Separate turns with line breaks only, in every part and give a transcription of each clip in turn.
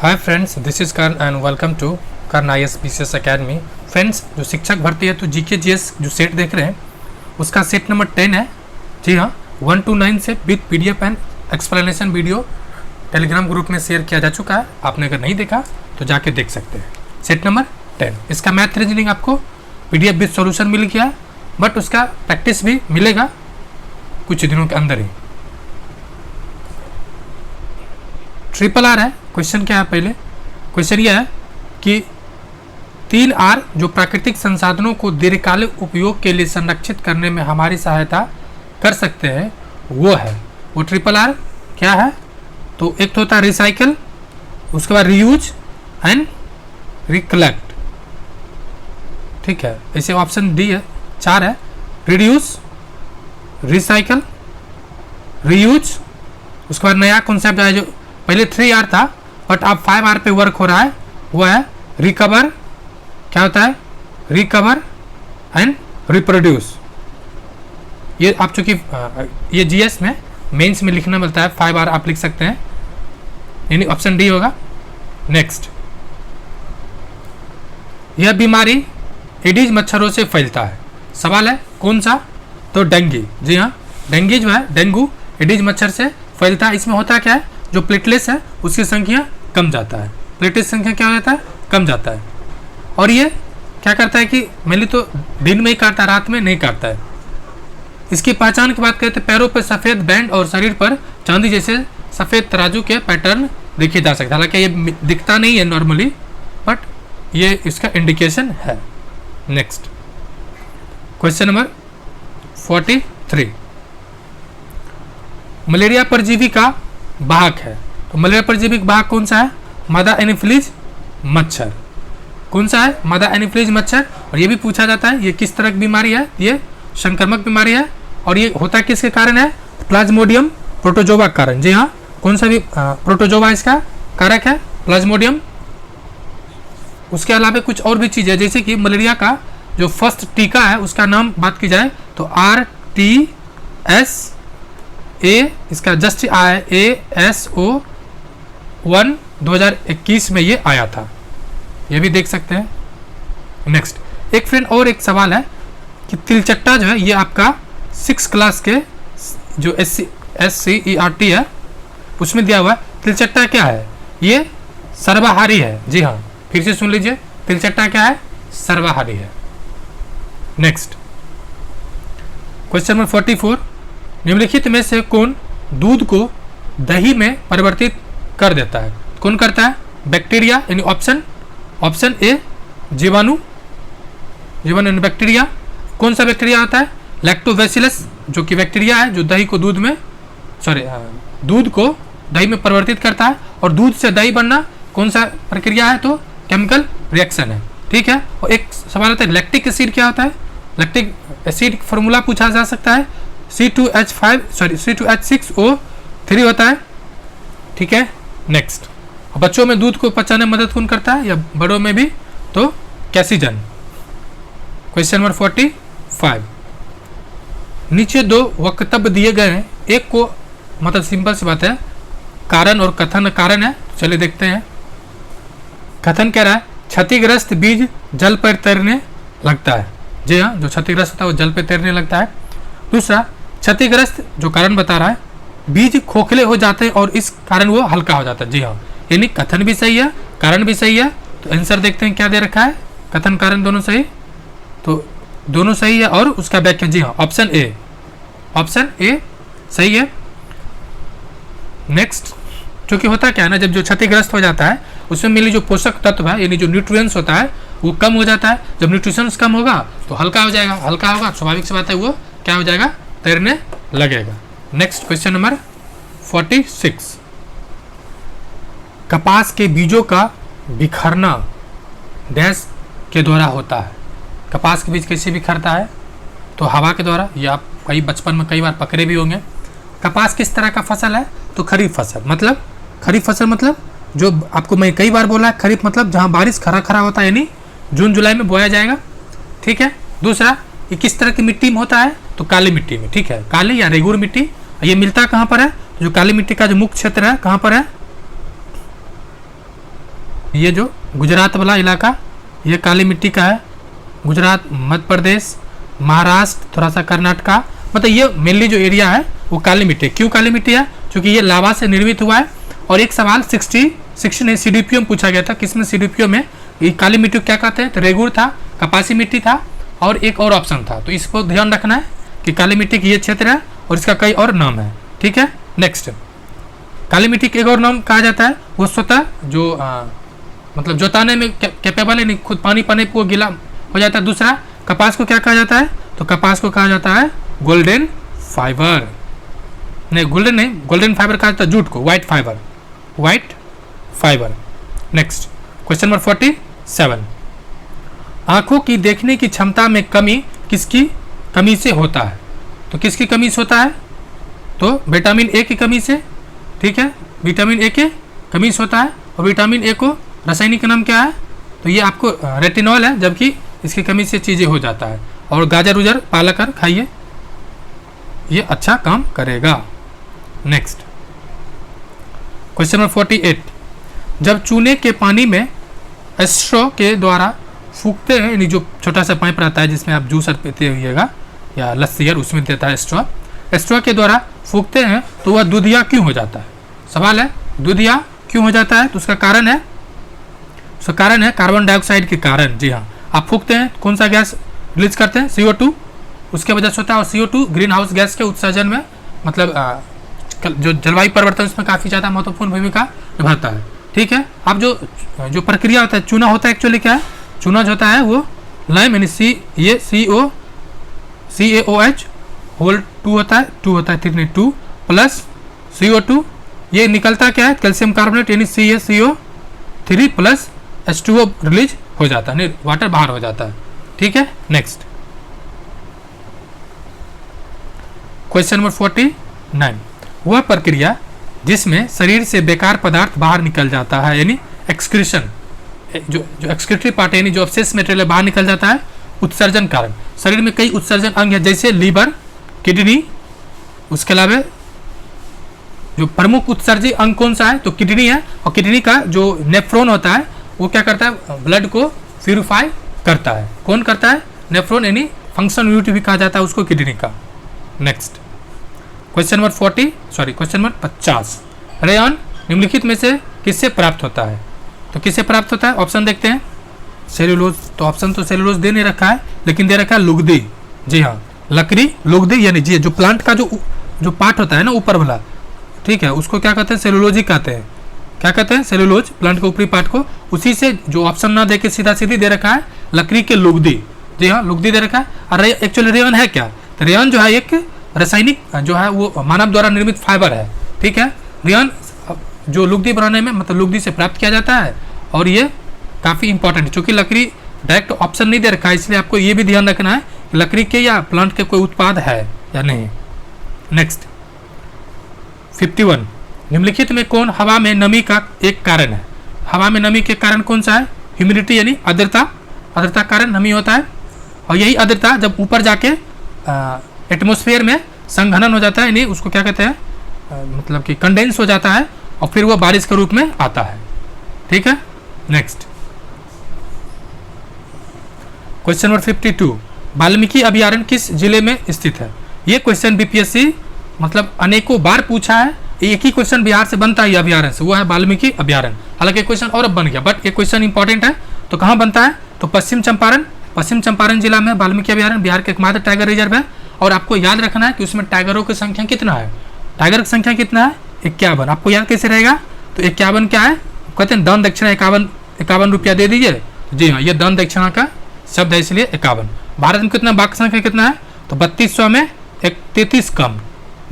Hi friends, this is Karn and welcome to Karn IAS PCS academy. Friends, जो शिक्षक भर्ती है तो GK GS जो सेट देख रहे हैं उसका सेट नंबर 10 है। जी हाँ, 1 to 9 से with PDF and explanation video Telegram group में शेयर किया जा चुका है। आपने अगर नहीं देखा तो जाके देख सकते हैं। सेट नंबर 10, इसका मैथ रीजनिंग आपको PDF विद सॉल्यूशन मिल गया, बट उसका प्रैक्टिस भी मिलेगा कुछ दिनों के अंदर ही। RRR है। क्वेश्चन क्या है? पहले क्वेश्चन यह है कि 3R जो प्राकृतिक संसाधनों को दीर्घकालिक उपयोग के लिए संरक्षित करने में हमारी सहायता कर सकते हैं, वो है वो RRR क्या है? तो एक तो होता है रिसाइकल, उसके बाद रीयूज एंड रिकलेक्ट। ठीक है, ऐसे ऑप्शन डी है, 4 है। रिड्यूस, रिसाइकल, रीयूज, उसके बाद नया कॉन्सेप्ट है जो पहले 3R था बट अब 5R पे वर्क हो रहा है, वो है रिकवर। क्या होता है? Recover and reproduce. ये आप चूंकि ये GS में मेंस में लिखना मिलता है, 5R आप लिख सकते हैं, यानी ऑप्शन डी होगा। नेक्स्ट, यह बीमारी एडीज मच्छरों से फैलता है। सवाल है कौन सा? तो डेंगू। जी हाँ, डेंगू जो है, डेंगू एडीज मच्छर से फैलता है। इसमें होता क्या है, जो प्लेटलेट्स है उसकी संख्या कम जाता है। प्लेटलेट्स संख्या क्या हो जाता है? कम जाता है। और ये क्या करता है कि मेनली तो दिन में ही काटता है, रात में नहीं काटता है। इसकी पहचान की बात करते हैं, पैरों पर सफ़ेद बैंड और शरीर पर चांदी जैसे सफ़ेद तराजू के पैटर्न देखे जा सकते हैं। हालांकि ये दिखता नहीं है नॉर्मली, बट ये इसका इंडिकेशन है। नेक्स्ट, क्वेश्चन नंबर 43, मलेरिया परजीवी का वाहक है। तो मलेरिया परजीवी का वाहक कौन सा है? मादा एनोफिलीज मच्छर। कौन सा है? मादा एनोफिलीज मच्छर। और ये भी पूछा जाता है ये किस तरह की बीमारी है? ये संक्रामक बीमारी है। और ये होता किसके कारण है? प्लाज्मोडियम प्रोटोजोवा के कारण। जी हाँ, कौन सा भी प्रोटोजोवा इसका कारक है, प्लाज्मोडियम। उसके अलावा कुछ और भी चीज़ है, जैसे कि मलेरिया का जो फर्स्ट टीका है उसका नाम बात की जाए तो RTSA, इसका जस्ट आया ASO1 2021 में ये आया था, ये भी देख सकते हैं। नेक्स्ट, एक फ्रेंड और एक सवाल है कि तिलचट्टा जो है ये आपका 6 क्लास के जो SCERT है उसमें दिया हुआ है। तिलचट्टा क्या है? ये सर्वाहारी है। जी हाँ, फिर से सुन लीजिए, तिलचट्टा क्या है? सर्वाहारी है। नेक्स्ट, क्वेश्चन नंबर 44, निम्नलिखित में से कौन दूध को दही में परिवर्तित कर देता है? कौन करता है? बैक्टीरिया, यानी ऑप्शन ए जीवाणु बैक्टीरिया। कौन सा बैक्टीरिया आता है? लैक्टोबैसिलस, जो कि बैक्टीरिया है जो दही को दूध को दही में परिवर्तित करता है। और दूध से दही बनना कौन सा प्रक्रिया है? तो केमिकल रिएक्शन है। ठीक है। और एक सवाल आता है लैक्टिक एसिड क्या होता है? लैक्टिक एसिड फॉर्मूला पूछा जा सकता है, C2H6O3 होता है। ठीक है। नेक्स्ट, बच्चों में दूध को पचाने में मदद कौन करता है या बड़ों में भी? तो कैसिजन। क्वेश्चन नंबर 45, नीचे 2 वक्तव्य दिए गए हैं, एक को मतलब सिंपल सी बात है, कारण और कथन। कारण है, चलिए देखते हैं। कथन कह रहा है क्षतिग्रस्त बीज जल पर तैरने लगता है। जी हाँ, जो क्षतिग्रस्त होता है वो जल पर तैरने लगता है। दूसरा, क्षतिग्रस्त जो कारण बता रहा है, बीज खोखले हो जाते हैं और इस कारण वो हल्का हो जाता है। जी हाँ, यानी कथन भी सही है, कारण भी सही है। तो आंसर देखते हैं क्या दे रखा है, कथन कारण दोनों सही, तो दोनों सही है। और उसका व्याख्या, जी हाँ, ऑप्शन ए सही है। नेक्स्ट, क्योंकि होता क्या है ना, जब जो क्षतिग्रस्त हो जाता है उसमें मिली जो पोषक तत्व है यानी जो न्यूट्रिएंट्स होता है वो कम हो जाता है। जब न्यूट्रिशंस कम होगा तो हल्का हो जाएगा, हल्का होगा स्वाभाविक सी बात है वो क्या हो जाएगा? तैरने लगेगा। नेक्स्ट, क्वेश्चन नंबर 46, कपास के बीजों का बिखरना डैश के द्वारा होता है। कपास के बीज कैसे बिखरता है? तो हवा के द्वारा। ये आप कई बचपन में कई बार पकड़े भी होंगे। कपास किस तरह का फसल है? तो खरीफ फसल। मतलब खरीफ फसल मतलब जो आपको मैं कई बार बोला है, खरीफ मतलब जहाँ बारिश खरा होता है, यानी जून जुलाई में बोया जाएगा। ठीक है। दूसरा, ये किस तरह की मिट्टी में होता है? तो काली मिट्टी में। ठीक है, काली या रेगुर मिट्टी। ये मिलता कहाँ पर है? तो जो काली मिट्टी का जो मुख्य क्षेत्र है कहाँ पर है? ये जो गुजरात वाला इलाका ये काली मिट्टी का है। गुजरात, मध्य प्रदेश, महाराष्ट्र, थोड़ा सा कर्नाटका, मतलब ये मेनली जो एरिया है वो काली मिट्टी। क्यों काली मिट्टी है? क्योंकि ये लावा से निर्मित हुआ है। और एक सवाल 60 ने CDPO में पूछा गया था, किसमें CDPO में ये काली मिट्टी को क्या कहते हैं? तो रेगुर था, कपासी मिट्टी था और एक और ऑप्शन था। तो इसको ध्यान रखना है कि काली मिट्टी की ये क्षेत्र है और इसका कई और नाम है। ठीक है, नेक्स्ट, काली मिट्टी के एक और नाम कहा जाता है, वो स्वतः जो मतलब जोताने में कैपेबल है, नहीं खुद पानी पाने को गीला हो जाता है। दूसरा, कपास को क्या कहा जाता है? तो कपास को कहा जाता है गोल्डन फाइबर। नहीं, गोल्डन नहीं, गोल्डन फाइबर कहा जाता है जूट को, white fibre, white fibre. Next, question number 47, आंखों की देखने की क्षमता में कमी किसकी कमी से होता है? तो किसकी कमी से होता है? तो विटामिन ए की कमी से। ठीक है, विटामिन ए के कमी से होता है। और विटामिन ए को रासायनिक नाम क्या है? तो ये आपको रेटिनॉल है, जबकि इसकी कमी से चीज़ें हो जाता है। और गाजर उजर पालक कर खाइए, ये अच्छा काम करेगा। नेक्स्ट, क्वेश्चन नंबर 48, जब चूने के पानी में स्ट्रॉ के द्वारा फूकते हैं, यानी जो छोटा सा पाइप रहता है जिसमें आप जूस पीते होइएगा या लस्सी, उसमें देता है स्ट्रॉ के द्वारा फूकते हैं, तो वह दूधिया क्यों हो जाता है? सवाल है, दूधिया क्यों हो जाता है? तो उसका कारण है, कार्बन डाइऑक्साइड के कारण। जी हाँ, आप फूकते हैं, कौन सा गैस रिलीज करते हैं? CO2, उसके वजह से होता है। और CO2 ग्रीन हाउस गैस के उत्सर्जन में, मतलब जो जलवायु परिवर्तन, उसमें काफ़ी ज़्यादा महत्वपूर्ण भूमिका निभाता है। ठीक है, अब जो प्रक्रिया होता है, चूना होता है, एक्चुअली क्या है? चूना जो होता है वो लाइम यानी ये CaOH होल 2 होता है, 2 प्लस CO2, ये निकलता क्या है? कैल्शियम कार्बोनेट यानी CaCO3 प्लस H2O रिलीज हो जाता है, नहीं वाटर बाहर हो जाता है। ठीक है, नेक्स्ट, क्वेश्चन नंबर 49, वह प्रक्रिया जिसमें शरीर से बेकार पदार्थ बाहर निकल जाता है, यानी एक्सक्रीशन, जो एक्सक्रीटरी पार्ट है, यानी जो अवशेष मटेरियल बाहर निकल जाता है, उत्सर्जन कारण। शरीर में कई उत्सर्जन अंग है, जैसे लीवर, किडनी, उसके अलावा जो प्रमुख उत्सर्जी अंग कौन सा है? तो किडनी है। और किडनी का जो नेफ्रॉन होता है वो क्या करता है? ब्लड को प्यूरिफाई करता है। कौन करता है? नेफ्रॉन, यानी फंक्शन यूनिट भी कहा जाता है उसको किडनी का। नेक्स्ट, क्वेश्चन नंबर 50, रेयन निम्नलिखित में से किससे प्राप्त होता है? तो किससे प्राप्त होता है? ऑप्शन देखते हैं, सेलुलोज, तो ऑप्शन तो सेलुलोज दे नहीं रखा है, लेकिन दे रखा है लुगदी। जी हाँ, लकड़ी, लुगदी, यानी जी जो प्लांट का जो पार्ट होता है ना ऊपर वाला, ठीक है, उसको क्या कहते हैं? सेलुलोज ही कहते हैं। क्या कहते हैं? सेलुलोज, प्लांट के ऊपरी पार्ट को। उसी से जो ऑप्शन ना दे के सीधा सीधी दे रखा है लकड़ी के लुगदी। जी हाँ, लुगदी दे रखा है। और एक्चुअली रेयन है क्या? तो रेयन जो है एक रासायनिक जो है वो मानव द्वारा निर्मित फाइबर है। ठीक है, रेयन जो लुगदी बनाने में, मतलब लुगदी से प्राप्त किया जाता है। और ये काफ़ी इंपॉर्टेंट है, चूँकि लकड़ी डायरेक्ट ऑप्शन नहीं दे रखा है, इसलिए आपको ये भी ध्यान रखना है कि लकड़ी के या प्लांट के कोई उत्पाद है या नहीं। नेक्स्ट, 51, निम्नलिखित में कौन हवा में नमी का एक कारण है? हवा में नमी के कारण कौन सा है? ह्यूमिडिटी, यानी आर्द्रता कारण नमी होता है। और यही आर्द्रता जब ऊपर जाके एटमॉस्फेयर में संघनन हो जाता है, यानी उसको क्या कहते हैं? मतलब कि कंडेंस हो जाता है और फिर वो बारिश के रूप में आता है। ठीक है, नेक्स्ट, क्वेश्चन नंबर 52, वाल्मीकि अभयारण्य किस जिले में स्थित है? ये क्वेश्चन BPSC मतलब अनेकों बार पूछा है। एक ही क्वेश्चन बिहार से बनता है अभयारण्य से, वो है वाल्मीकि अभयारण्य। हालांकि क्वेश्चन और अब बन गया, बट ये क्वेश्चन इंपॉर्टेंट है। तो कहाँ बनता है? तो पश्चिम चंपारण जिला में वाल्मीकि अभयारण्य बिहार का एकमात्र टाइगर रिजर्व है। और आपको याद रखना है कि उसमें टाइगरों की संख्या कितना है? टाइगर की संख्या कितना है? 51। आपको याद कैसे रहेगा? तो 51 क्या है? कहते हैं दान दक्षिणा 51 रुपया दे दीजिए। जी हाँ, ये दान दक्षिणा का शब्द है, इसलिए 51। भारत में कितना बाघ संख्या कितना है? तो 3200 में 33 कम।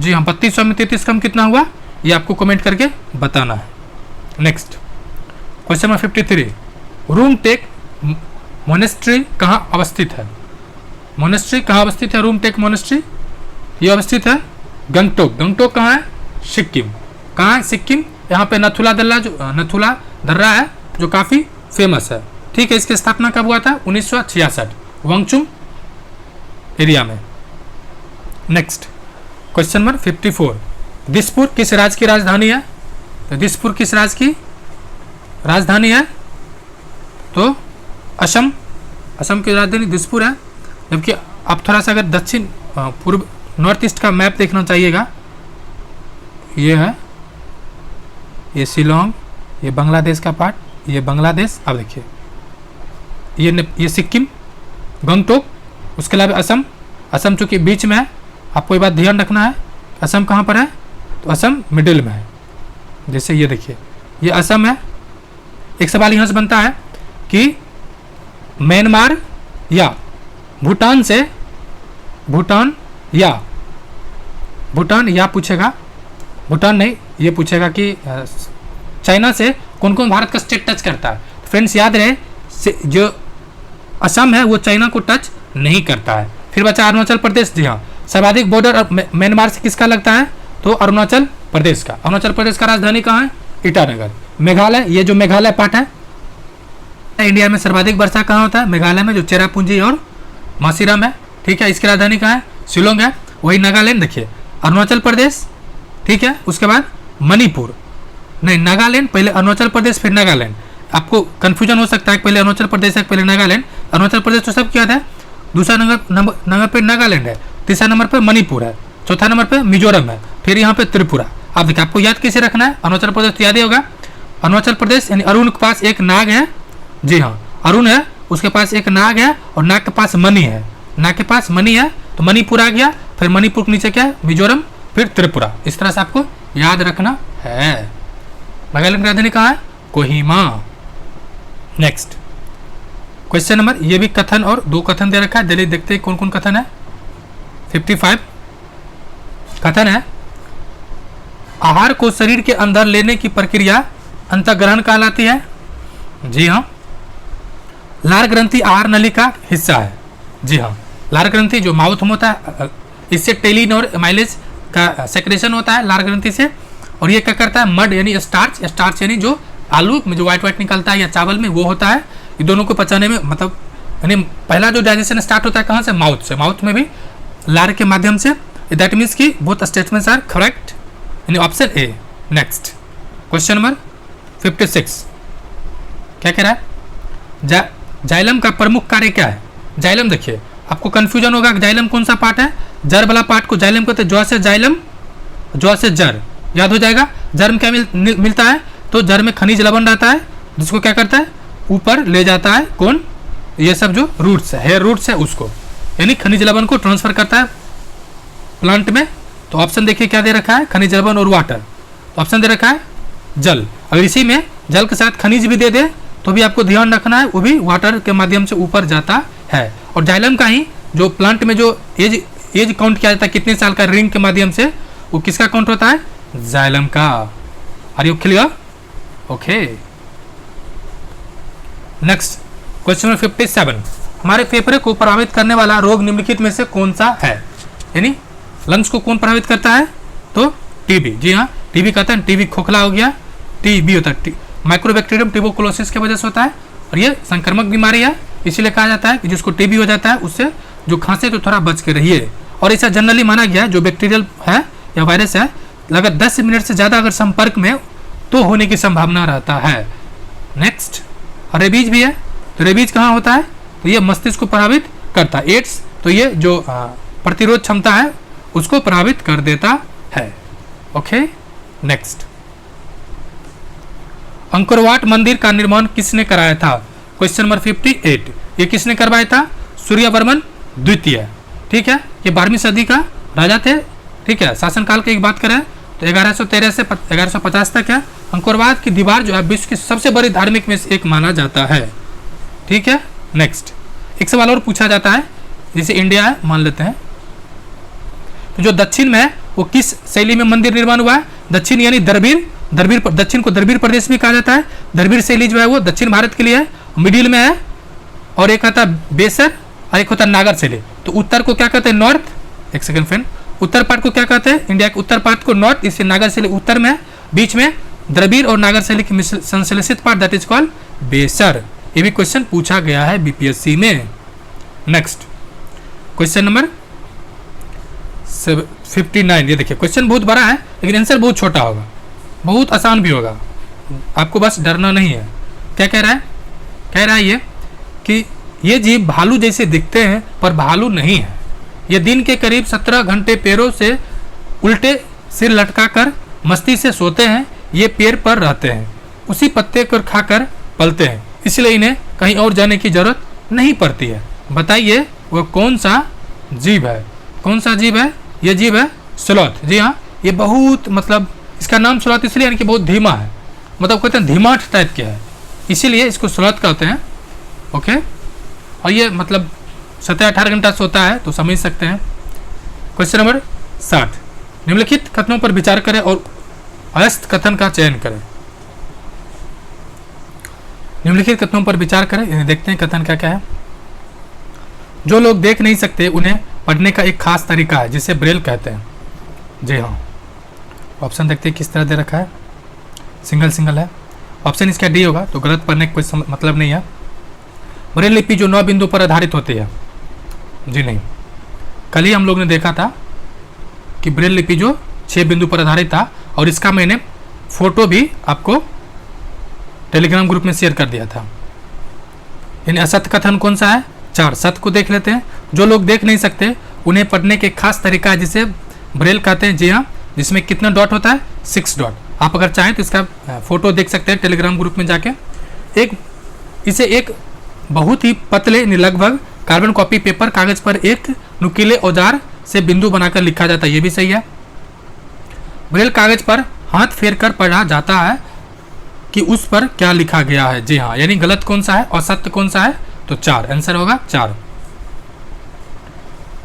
जी हाँ, 3200 में 33 कम कितना हुआ? ये आपको कमेंट करके बताना है। Next, question number 53, Rumtek monastery कहाँ अवस्थित है? मोनेस्ट्री कहाँ अवस्थित है? रूमटेक मोनेस्ट्री ये अवस्थित है गंगटोक कहाँ है? सिक्किम। कहाँ है? सिक्किम। यहाँ पे नथुला दर्रा है जो काफ़ी फेमस है। ठीक है, इसकी स्थापना कब हुआ था? 1966 वांगचुम एरिया में। नेक्स्ट, क्वेश्चन नंबर 54, दिसपुर किस राज्य की राजधानी है? तो दिसपुर किस राज्य की राजधानी है? तो असम की राजधानी दिसपुर है। जबकि आप थोड़ा सा अगर दक्षिण पूर्व नॉर्थ ईस्ट का मैप देखना चाहिएगा, ये है, ये शिलोंग, ये बांग्लादेश का पार्ट, ये बांग्लादेश। अब देखिए ये सिक्किम, गंगटोक, उसके अलावा असम चूँकि बीच में है, आपको ये बात ध्यान रखना है। असम कहाँ पर है? तो असम मिडिल में है। जैसे ये देखिए ये असम है। एक सवाल यहाँ से बनता है कि म्यांमार या भूटान या पूछेगा, भूटान नहीं, ये पूछेगा कि चाइना से कौन कौन भारत का स्टेट टच करता है। फ्रेंड्स याद रहे जो असम है वो चाइना को टच नहीं करता है। फिर बचा अरुणाचल प्रदेश। जी हाँ, सर्वाधिक बॉर्डर म्यांमार से किसका लगता है? तो अरुणाचल प्रदेश का। अरुणाचल प्रदेश का राजधानी कहाँ है? ईटानगर। मेघालय, ये जो मेघालय पार्ट है, इंडिया में सर्वाधिक वर्षा कहाँ होता है? मेघालय में, जो चेरापूंजी और मासीराम है। ठीक है, इसकी राजधानी कहाँ है? शिलोंग है। वही नागालैंड देखिए, अरुणाचल प्रदेश, ठीक है, उसके बाद मणिपुर, नहीं नागालैंड, पहले अरुणाचल प्रदेश फिर नागालैंड। आपको कंफ्यूजन हो सकता है पहले अरुणाचल प्रदेश है पहले नागालैंड। अरुणाचल प्रदेश तो सब क्या है, दूसरा नंबर पे नागालैंड है, तीसरा नंबर पे मणिपुर है, चौथा नंबर पे मिजोरम है, फिर यहाँ पे त्रिपुरा। आप देखिए आपको याद कैसे रखना है? अरुणाचल प्रदेश तो याद ही होगा। अरुणाचल प्रदेश यानी अरुण के पास एक नाग है। जी हाँ, अरुण है, उसके पास एक नाग है और नाग के पास मणि है। नाग के पास मणि है तो मणिपुर आ गया, फिर मणिपुर के नीचे क्या है? मिजोरम, फिर त्रिपुरा। इस तरह से आपको याद रखना है। नागालैंड की राजधानी कहाँ है? कोहिमा। नेक्स्ट क्वेश्चन नंबर, ये भी कथन और दो कथन दे रखा है। चलिए देखते हैं कौन कौन कथन है। 55 कथन है, आहार को शरीर के अंदर लेने की प्रक्रिया अंतःग्रहण कहलाती है। जी हाँ, लार ग्रंथि आहार नली का हिस्सा है। जी हाँ, लार ग्रंथि जो माउथ में होता है, इससे टेलिन और माइलेज का सेक्रेशन होता है लार ग्रंथि से। और ये क्या करता है? मड यानी स्टार्च यानी जो आलू में जो व्हाइट निकलता है या चावल में, वो होता है। ये दोनों को पचाने में मतलब यानी पहला जो डाइजेशन स्टार्ट होता है कहाँ से? माउथ से। माउथ में भी लार के माध्यम से। दैट मीन्स की बोथ स्टेटमेंट्स आर करेक्ट, यानी option A. Next question number 56 क्या कह रहा है? जाइलम का प्रमुख कार्य क्या है? जाइलम देखिए आपको कंफ्यूजन होगा, जाइलम कौन सा पार्ट है? जर वाला पार्ट को जाइलम कहते हैं। जौ से जाइलम, जौ से जर, याद हो जाएगा। जर में क्या मिलता है? तो जर में खनिज लवण रहता है, जिसको क्या करता है? ऊपर ले जाता है। कौन? ये सब जो रूट्स है, हेयर रूट्स है, उसको यानी खनिज लवण को ट्रांसफर करता है प्लांट में। तो ऑप्शन देखिए क्या दे रखा है? खनिज लवण और वाटर। तो ऑप्शन दे रखा है जल। अगर इसी में जल के साथ खनिज भी दे दे तो भी आपको ध्यान रखना है, वो भी वाटर के माध्यम से ऊपर जाता है। और जाइलम का ही जो प्लांट में जो एज काउंट किया जाता है कितने साल का, रिंग के माध्यम से, वो किसका काउंट होता है? जाइलम का। Are you clear? Okay. Next question number 57, हमारे फेफड़े को प्रभावित करने वाला रोग निम्नलिखित में से कौन सा है? यानी लंग्स को कौन प्रभावित करता है? तो टीबी। जी हाँ, टीबी कहता है, टीबी खोखला हो गया, टीबी होता है, माइक्रोबैक्टीरियम ट्यूबरकुलोसिस की वजह से होता है। और ये संक्रामक बीमारी है, इसीलिए कहा जाता है कि जिसको टीबी हो जाता है उससे जो खांसे तो थोड़ा बच के रहिए। और ऐसा जनरली माना गया है जो बैक्टीरियल है या वायरस है, अगर 10 मिनट से ज़्यादा अगर संपर्क में तो होने की संभावना रहता है। नेक्स्ट रेबीज भी है। तो रेबीज कहाँ होता है? तो ये मस्तिष्क को प्रभावित करता है। एड्स तो ये जो प्रतिरोध क्षमता है उसको प्रभावित कर देता है। ओके। नेक्स्ट, अंकोरवाट मंदिर का निर्माण किसने कराया था? क्वेश्चन नंबर 58, ये किसने करवाया था? सूर्यवर्मन द्वितीय। ठीक है, ये 12वीं सदी का राजा थे। ठीक है, शासनकाल की एक बात करें तो 1113 से 1150 तक है। अंकोरवाट की दीवार जो है विश्व की सबसे बड़ी धार्मिक में से एक माना जाता है। ठीक है। नेक्स्ट, एक सवाल और पूछा जाता है, जैसे इंडिया है मान लेते हैं, तो जो दक्षिण में है वो किस शैली में मंदिर निर्माण हुआ है? दक्षिण यानी दरबीर। दक्षिण को दरबीर प्रदेश भी कहा जाता है। दरबीर शैली जो है वो दक्षिण भारत के लिए है, मिडिल में है। और एक होता है बेसर और एक होता है नागर शैली। तो उत्तर को क्या कहते हैं? नॉर्थ। एक सेकंड फ्रेंड, उत्तर पार्ट को क्या कहते हैं? इंडिया के उत्तर पार्ट को नॉर्थ, इससे नागर शैली उत्तर में है। बीच में द्रविड़ और नागर शैली की संश्लेषित पार्ट दैट इज कॉल्ड बेसर। ये भी क्वेश्चन पूछा गया है बीपीएससी में। नेक्स्ट क्वेश्चन नंबर 59, ये देखिए क्वेश्चन बहुत बड़ा है लेकिन आंसर बहुत छोटा होगा, बहुत आसान भी होगा, आपको बस डरना नहीं है। क्या कह रहा है? कह रहा है ये कि ये जीव भालू जैसे दिखते हैं पर भालू नहीं है। ये दिन के करीब 17 घंटे पैरों से उल्टे सिर लटकाकर मस्ती से सोते हैं। ये पेड़ पर रहते हैं, उसी पत्ते को खाकर पलते हैं, इसलिए इन्हें कहीं और जाने की जरूरत नहीं पड़ती है। बताइए वो कौन सा जीव है? कौन सा जीव है? ये जीव है स्लॉथ। जी हाँ, ये बहुत मतलब इसका नाम स्लॉथ इसलिए यानी कि बहुत धीमा है, मतलब कहते हैं धीमाठ टाइप के है, इसीलिए इसको स्लॉथ कहते हैं। ओके, और ये मतलब 17-18 घंटा सोता है, तो समझ सकते हैं। क्वेश्चन नंबर 60, निम्नलिखित कथनों पर विचार करें और अयस्थ कथन का चयन करें। निम्नलिखित कथनों पर विचार करें, देखते हैं कथन क्या क्या है। जो लोग देख नहीं सकते उन्हें पढ़ने का एक खास तरीका है जिसे ब्रेल कहते हैं। जी हाँ, ऑप्शन देखते हैं किस तरह दे रखा है, सिंगल सिंगल है। ऑप्शन इसका डी होगा, तो गलत पढ़ने का कोई मतलब नहीं है। ब्रेल लिपि जो 9 बिंदु पर आधारित होती है, जी नहीं, कल ही हम लोग ने देखा था कि ब्रेल लिपि जो 6 बिंदु पर आधारित था, और इसका मैंने फोटो भी आपको टेलीग्राम ग्रुप में शेयर कर दिया था। यानी असत्य कथन कौन सा है? 4। सत्य को देख लेते हैं। जो लोग देख नहीं सकते उन्हें पढ़ने के खास तरीका है जिसे ब्रेल कहते हैं। जी हाँ, जिसमें कितना डॉट होता है? 6 डॉट। आप अगर चाहें तो इसका फोटो देख सकते हैं टेलीग्राम ग्रुप में जाके। इसे एक बहुत ही पतले लगभग कार्बन कॉपी पेपर कागज पर एक नुकीले औजार से बिंदु बनाकर लिखा जाता है, ये भी सही है। ब्रेल कागज पर हाथ फेर कर पढ़ा जाता है कि उस पर क्या लिखा गया है। जी हाँ, यानी गलत कौन सा है और सत्य कौन सा है? तो 4, आंसर होगा 4।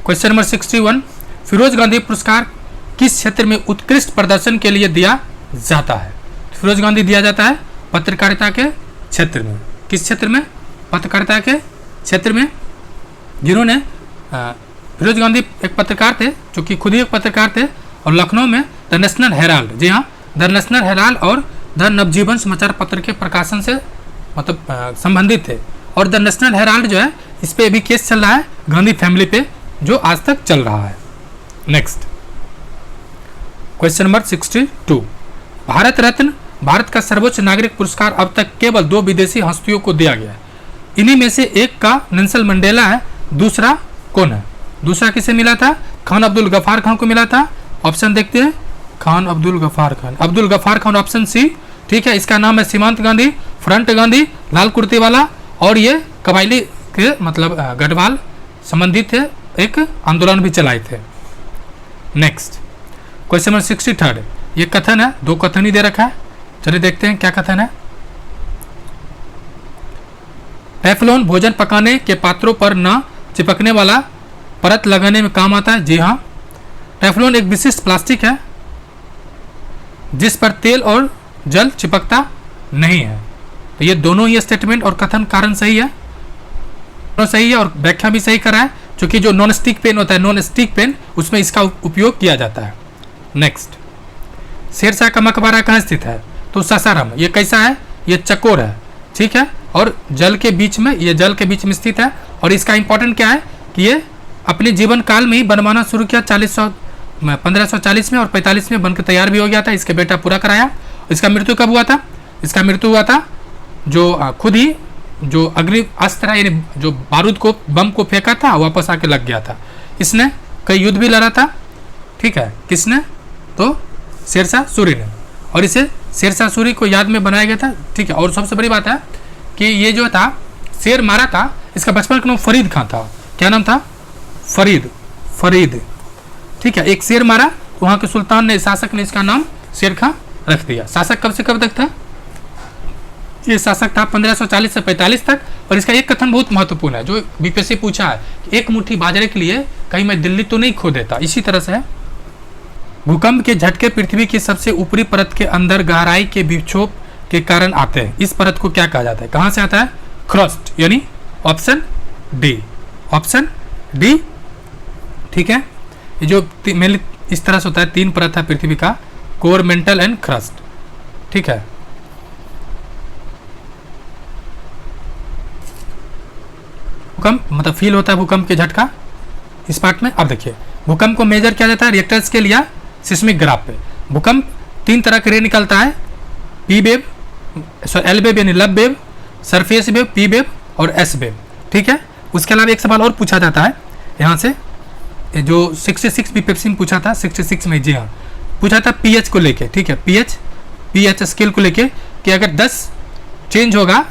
क्वेश्चन नंबर 61, फिरोज गांधी पुरस्कार किस क्षेत्र में उत्कृष्ट प्रदर्शन के लिए दिया जाता है? फिरोज गांधी दिया जाता है पत्रकारिता के क्षेत्र में। किस क्षेत्र में? पत्रकारिता के क्षेत्र में। जिन्होंने फिरोज गांधी एक पत्रकार थे, जो कि खुद ही एक पत्रकार थे, और लखनऊ में द नेशनल हेराल्ड, जी हाँ, द नेशनल हेराल्ड और द नवजीवन समाचार पत्र के प्रकाशन से मतलब संबंधित थे। और द नेशनल हेराल्ड जो है, इस पे अभी केस चल रहा है गांधी फैमिली पे, जो आज तक चल रहा है। Next question number 62, Bharat Ratna Bharat का सर्वोच्च नागरिक पुरस्कार अब तक केवल 2 विदेशी हस्तियों को दिया गया है। इन्हीं में से एक का नेल्सन मंडेला है, दूसरा कौन है? दूसरा किसे मिला था? खान अब्दुल गफ्फार खान को मिला था। ऑप्शन देखते हैं, खान अब्दुल गफ्फार खान, अब्दुल गफ्फार खान, ऑप्शन सी। ठीक है, इसका नाम है सीमांत गांधी, फ्रंट गांधी, लाल कुर्ते वाला, और ये कबायली के मतलब गढ़वाल संबंधित थे, एक आंदोलन भी चलाए थे। नेक्स्ट क्वेश्चन नंबर 63, ये कथन है, 2 कथन ही दे रखा है, चलिए देखते हैं क्या कथन है। टेफ्लॉन भोजन पकाने के पात्रों पर न चिपकने वाला परत लगाने में काम आता है। जी हाँ, टेफ्लॉन एक विशिष्ट प्लास्टिक है जिस पर तेल और जल चिपकता नहीं है। तो ये दोनों ही स्टेटमेंट और कथन कारण सही है, दोनों सही है, और व्याख्या भी सही करा है, क्योंकि जो नॉन स्टिक पेन होता है, नॉन स्टिक पेन, उसमें इसका उपयोग किया जाता है। नेक्स्ट, शेरशाह का मकबरा कहाँ स्थित है? तो सासाराम। ये कैसा है? ये चकोर है, ठीक है, और जल के बीच में, ये जल के बीच में स्थित है। और इसका इंपॉर्टेंट क्या है कि ये अपने जीवन काल में ही बनवाना शुरू किया 1540 में, और 45 में बनकर तैयार भी हो गया था। इसके बेटा पूरा कराया। इसका मृत्यु कब हुआ था? इसका मृत्यु हुआ था जो खुद ही जो अग्नि अस्त्र है, यानी जो बारूद को, बम को फेंका था, वापस आके लग गया था। इसने कई युद्ध भी लड़ा था, ठीक है, किसने? तो शेरशाह सूरी ने, और इसे शेरशाह सूरी को याद में बनाया गया था, ठीक है। और सबसे बड़ी बात है कि ये जो था शेर मारा था, इसका बचपन का नाम फरीद खां था। क्या नाम था? फरीद, ठीक है। एक शेर मारा तो वहाँ के सुल्तान ने, शासक ने इसका नाम शेर खां रख दिया। शासक कब से कब तक था? ये शासक था 1540 से 45 तक। और इसका एक कथन बहुत महत्वपूर्ण है, जो बीपीएससी पूछा है कि एक मुट्ठी बाजरे के लिए कहीं मैं दिल्ली तो नहीं खो देता। इसी तरह से है, भूकंप के झटके पृथ्वी की सबसे ऊपरी परत के अंदर गहराई के विक्षोभ के कारण आते हैं। इस परत को क्या कहा जाता है? कहाँ से आता है? क्रस्ट, यानी ऑप्शन डी, ऑप्शन डी, ठीक है। ये जो मेनली इस तरह से होता है, 3 परत है पृथ्वी का, कोर, मेंटल एंड क्रस्ट, ठीक है। भूकंप मतलब फील होता है भूकंप के झटका इस पार्ट में। अब देखिए, भूकंप को मेजर किया जाता है रिएक्टर स्केल या सिस्मिक ग्राफ पे। भूकंप 3 तरह के रे निकलता है, पी वेव, एल वेव यानी लब wave, surface wave, P wave और एस वेव। ठीक है, उसके अलावा एक सवाल और पूछा जाता है यहाँ से, जो 66 बीपीएससी में पूछा था, 66 में, जी हाँ, पूछा था पीएच को लेके। ठीक है, पीएच स्केल को लेके कि अगर 10 चेंज होगा,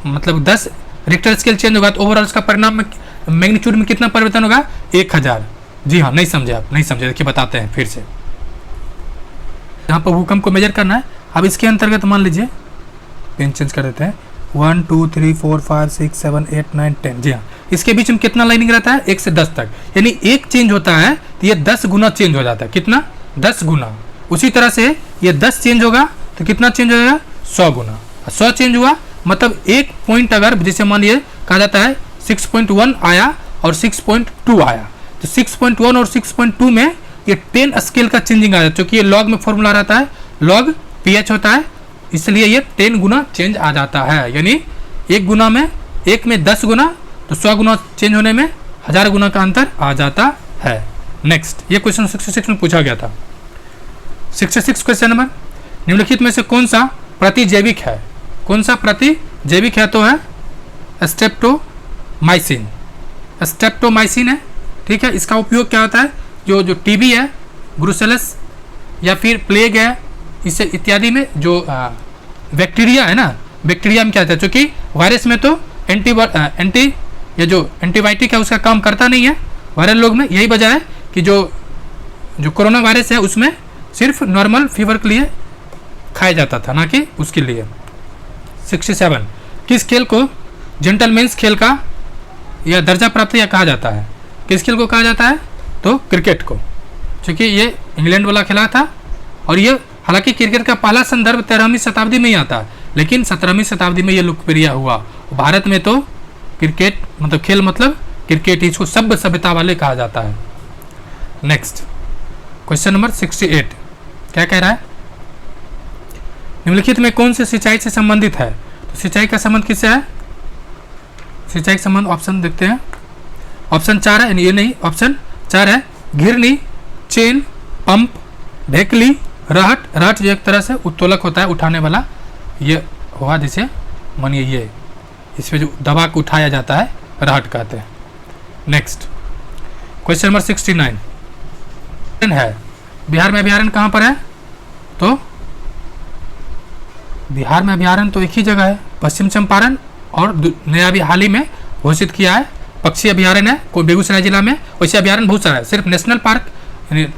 मतलब 10 रिक्टर स्केल चेंज होगा तो ओवरऑल उसका परिणाम में मैग्नीट्यूड में कितना परिवर्तन होगा? 1000। जी हाँ, नहीं समझे आप, नहीं समझे, देखिए बताते हैं फिर से। यहाँ पर भूकंप को मेजर करना है। अब इसके अंतर्गत मान लीजिए, पेन चेंज कर देते हैं, 1 2 3 4 5 6 7 8 9 10। जी हाँ, इसके बीच में कितना लाइनिंग रहता है? 1 से 10 तक, यानी एक चेंज होता है तो ये 10 गुना चेंज हो जाता है। कितना? 10 गुना। उसी तरह से ये 10 चेंज होगा तो कितना चेंज हो जाएगा? 100 गुना। 100 चेंज हुआ मतलब एक पॉइंट, अगर जैसे मान लीजिए कहा जाता है 6.1 आया और 6.2 आया, तो 6.1 और 6.2 में ये 10 स्केल का चेंजिंग आ जाता है, क्योंकि ये लॉग में फॉर्मूला रहता है, लॉग पीएच होता है, इसलिए ये 10 गुना चेंज आ जाता है। यानी एक गुना में, एक में 10 गुना, तो 100 गुना चेंज होने में 1000 गुना का अंतर आ जाता है। नेक्स्ट, ये क्वेश्चन 66 में पूछा गया था। 66 क्वेश्चन नंबर, निम्नलिखित में से कौन सा प्रतिजैविक है? कौन सा प्रतिजैविक है? तो है स्ट्रेप्टोमाइसिन। स्ट्रेप्टोमाइसिन है। ठीक है, इसका उपयोग क्या होता है? जो टीबी है, ब्रुसेलस या फिर प्लेग है, इससे इत्यादि में जो बैक्टीरिया है ना, बैक्टीरिया में क्या होता है, क्योंकि वायरस में तो एंटी या जो एंटीबायोटिक है उसका काम करता नहीं है वायरल लोग में। यही वजह है कि जो कोरोना वायरस है उसमें सिर्फ नॉर्मल फीवर के लिए खाया जाता था, ना कि उसके लिए। 67, किस खेल को जेंटलमैन्स खेल का या दर्जा प्राप्त या कहा जाता है? किस खेल को कहा जाता है? तो क्रिकेट को, क्योंकि ये इंग्लैंड वाला खेला था, और ये हालांकि क्रिकेट का पहला संदर्भ 13वीं शताब्दी में ही आता है, लेकिन 17वीं शताब्दी में ये लोकप्रिय हुआ। भारत में तो क्रिकेट मतलब खेल मतलब क्रिकेट, इसको सभ्यता वाले कहा जाता है। नेक्स्ट, क्वेश्चन नंबर 68 क्या कह रहा है? निम्नलिखित में कौन से सिंचाई से संबंधित है? तो सिंचाई का संबंध किससे है? सिंचाई का संबंध ऑप्शन देखते हैं। ऑप्शन 4 है, ये नहीं, ऑप्शन 4 है घिरनी, चेन, पंप, ढेकली, रहट जो एक तरह से उत्तोलक होता है, उठाने वाला, ये हुआ जैसे मानिए ये, इस पे जो दबा के उठाया जाता है रहट कहते हैं। नेक्स्ट, क्वेश्चन नंबर 69 है, बिहार में अभ्यारण्य कहाँ पर है? तो बिहार में अभ्यारण्य तो एक ही जगह है, पश्चिम चंपारण, और नया भी हाल ही में घोषित किया है पक्षी अभ्यारण्य है कोई बेगूसराय जिला में। वैसे अभ्यारण्य बहुत सारा है, सिर्फ नेशनल पार्क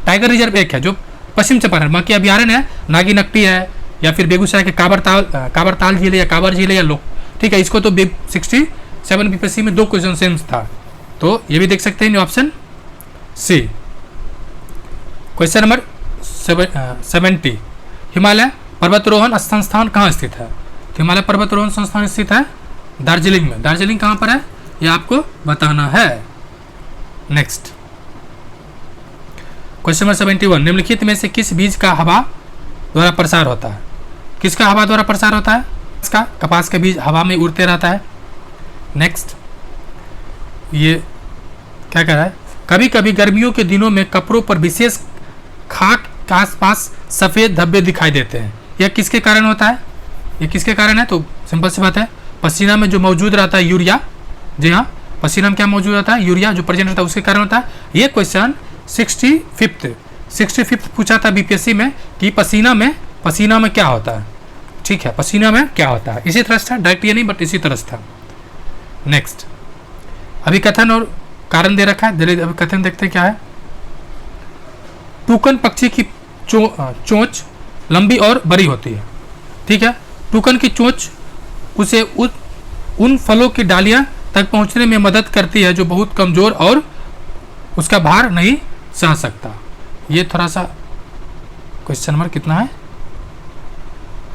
टाइगर रिजर्व एक है जो पश्चिम चंपारण, बाकी अभ्यारण्य है नागी नकटी है, या फिर बेगूसराय के काबरताल झील या काबर झील या लोग। ठीक है, इसको तो 67 बीपीएससी में 2 क्वेश्चन सेम था, तो ये भी देख सकते हैं option C. Question number 70, Himalaya पर्वतारोहण संस्थान कहाँ स्थित है? तो हिमालय पर्वतारोहण संस्थान स्थित है दार्जिलिंग में। दार्जिलिंग कहाँ पर है ये आपको बताना है। नेक्स्ट, क्वेश्चन नंबर 71, निम्नलिखित में से किस बीज का हवा द्वारा प्रसार होता है? किसका हवा द्वारा प्रसार होता है? इसका कपास का बीज हवा में उड़ते रहता है। नेक्स्ट, ये क्या कह रहा है? कभी कभी गर्मियों के दिनों में कपड़ों पर विशेष खाक के आसपास सफ़ेद धब्बे दिखाई देते हैं, यह किसके कारण होता है? ये किसके कारण है? तो सिंपल सी बात है, पसीना में जो मौजूद रहता है यूरिया, जी हाँ, पसीना में क्या मौजूद रहता है? यूरिया जो प्रेजेंट रहता है, उसके कारण होता है। ये क्वेश्चन 65th पूछा था बीपीएससी में कि पसीना में क्या होता है। ठीक है, पसीना में क्या होता है, इसी तरह से था, डायरेक्ट ये नहीं बट इसी तरह से था। नेक्स्ट, अभी कथन और कारण दे रखा है, अभी कथन देखते हैं क्या है। टूकन पक्षी की चोंच लंबी और बड़ी होती है। ठीक है, टूकन की चोंच उसे उन फलों की डालियां तक पहुंचने में मदद करती है जो बहुत कमजोर और उसका भार नहीं सह सकता। ये थोड़ा सा क्वेश्चन नंबर कितना है?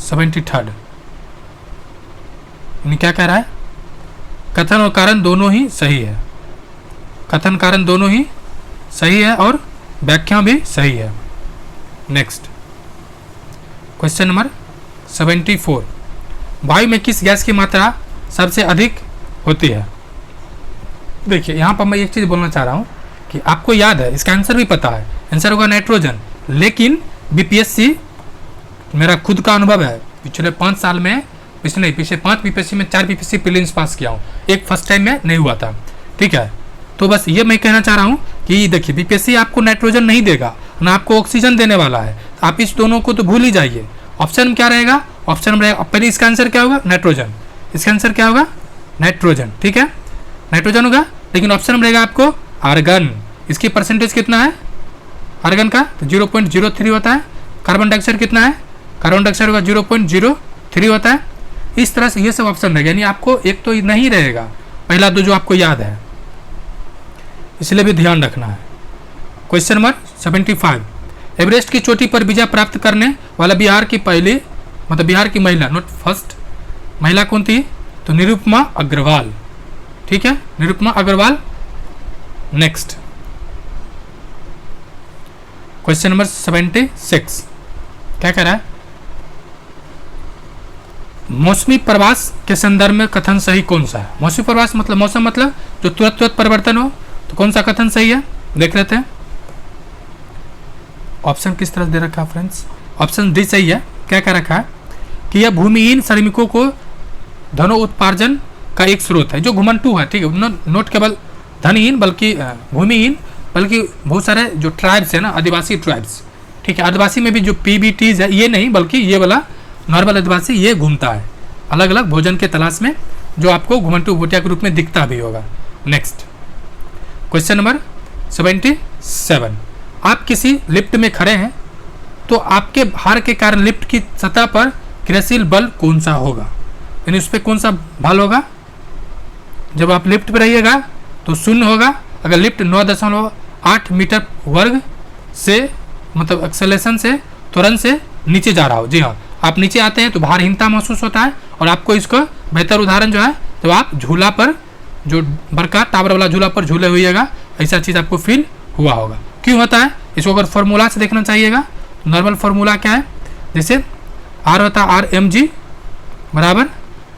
73। क्या कह रहा है? कथन और कारण दोनों ही सही है। कथन कारण दोनों ही सही है और व्याख्या भी सही है। नेक्स्ट, क्वेश्चन नंबर 74, वायु में किस गैस की मात्रा सबसे अधिक होती है? देखिए, यहाँ पर मैं एक चीज़ बोलना चाह रहा हूँ कि आपको याद है, इसका आंसर भी पता है, आंसर होगा नाइट्रोजन। लेकिन बीपीएससी, मेरा खुद का अनुभव है, पिछले 5 साल में पिछले नहीं, पिछले 5 बीपीएससी में 4 बीपीएससी प्रीलिम्स पास किया हूँ, एक फर्स्ट टाइम में नहीं हुआ था। ठीक है, तो बस ये मैं कहना चाह रहा हूँ कि देखिए बीपीएससी आपको नाइट्रोजन नहीं देगा ना आपको ऑक्सीजन देने वाला है, आप इस दोनों को तो भूल ही जाइए। ऑप्शन में क्या रहेगा, ऑप्शन में रहेगा पहले इसका आंसर क्या होगा, नाइट्रोजन। इसका आंसर क्या होगा, नाइट्रोजन। ठीक है, नाइट्रोजन होगा। लेकिन ऑप्शन में रहेगा आपको आर्गन। इसकी परसेंटेज कितना है आर्गन का, तो 0.03 होता है। कार्बन डाइऑक्साइड कितना है, कार्बन डाइऑक्साइड होगा 0.03 होता है। इस तरह से ये सब ऑप्शन रहेगा, यानी आपको एक तो नहीं रहेगा, पहला दो जो आपको याद है, इसलिए भी ध्यान रखना है। क्वेश्चन नंबर 75, एवरेस्ट की चोटी पर विजय प्राप्त करने वाला बिहार की पहली, मतलब बिहार की महिला, नॉट फर्स्ट, महिला कौन थी, तो निरुपमा अग्रवाल। ठीक है, Nirupama Agarwal. Next question number 76, क्या कह रहा है, मौसमी प्रवास के संदर्भ में कथन सही कौन सा है। मौसमी प्रवास मतलब मौसम, मतलब जो तुरंत तुरंत परिवर्तन हो, तो कौन सा कथन सही है, देख लेते हैं। ऑप्शन किस तरह दे रखा है फ्रेंड्स, ऑप्शन डी सही है। क्या कह रखा है कि यह भूमिहीन श्रमिकों को धनोत्पार्जन का एक स्रोत है, जो घुमंटू है। ठीक है, नोट केवल धनहीन बल्कि भूमिहीन, बल्कि बहुत सारे जो ट्राइब्स है ना, आदिवासी ट्राइब्स। ठीक है, आदिवासी में भी जो पीबीटीज है ये नहीं, बल्कि ये वाला नॉर्मल आदिवासी ये घूमता है अलग अलग भोजन के तलाश में, जो आपको घुमंटू भोटिया के रूप में दिखता भी होगा। नेक्स्ट क्वेश्चन नंबर 77, आप किसी लिफ्ट में खड़े हैं तो आपके भार के कारण लिफ्ट की सतह पर क्रियाशील बल कौन सा होगा, यानी उस पर कौन सा बल होगा। जब आप लिफ्ट पर रहिएगा तो शून्य होगा। अगर लिफ्ट 9.8 मीटर वर्ग से, मतलब एक्सेलेरेशन से, त्वरण से नीचे जा रहा हो, जी हाँ, आप नीचे आते हैं तो भारहीनता महसूस होता है। और आपको इसका बेहतर उदाहरण जो है, जब आप झूला पर, जो बड़का टावर वाला झूला पर झूले हुईएगा, ऐसा चीज़ आपको फील हुआ होगा। क्यों होता है, इसको अगर फॉर्मूला से देखना चाहिएगा, नॉर्मल फार्मूला क्या है, जैसे आर होता है आर एम जी बराबर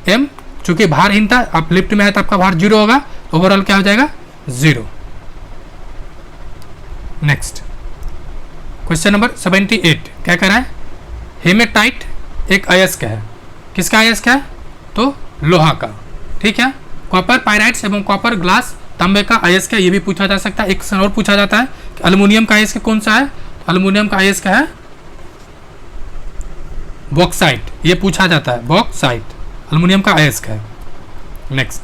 एम, चूंकि भारहीनता, आप लिफ्ट में है तो आपका भार 0 होगा, ओवरऑल क्या हो जाएगा 0। नेक्स्ट क्वेश्चन नंबर 78, क्या कह रहा है, हेमेटाइट एक अयस्क है, किसका अयस्क है, तो लोहा का। ठीक है, कॉपर पायराइट्स एवं कॉपर ग्लास तांबे का अयस्क है, ये भी पूछा जा सकता है। एक और पूछा जाता है कि एल्युमिनियम का अयस्क कौन सा है, एल्युमिनियम का अयस्क है बॉक्साइट, ये पूछा जाता है, बॉक्साइट एल्युमिनियम का अयस्क है। नेक्स्ट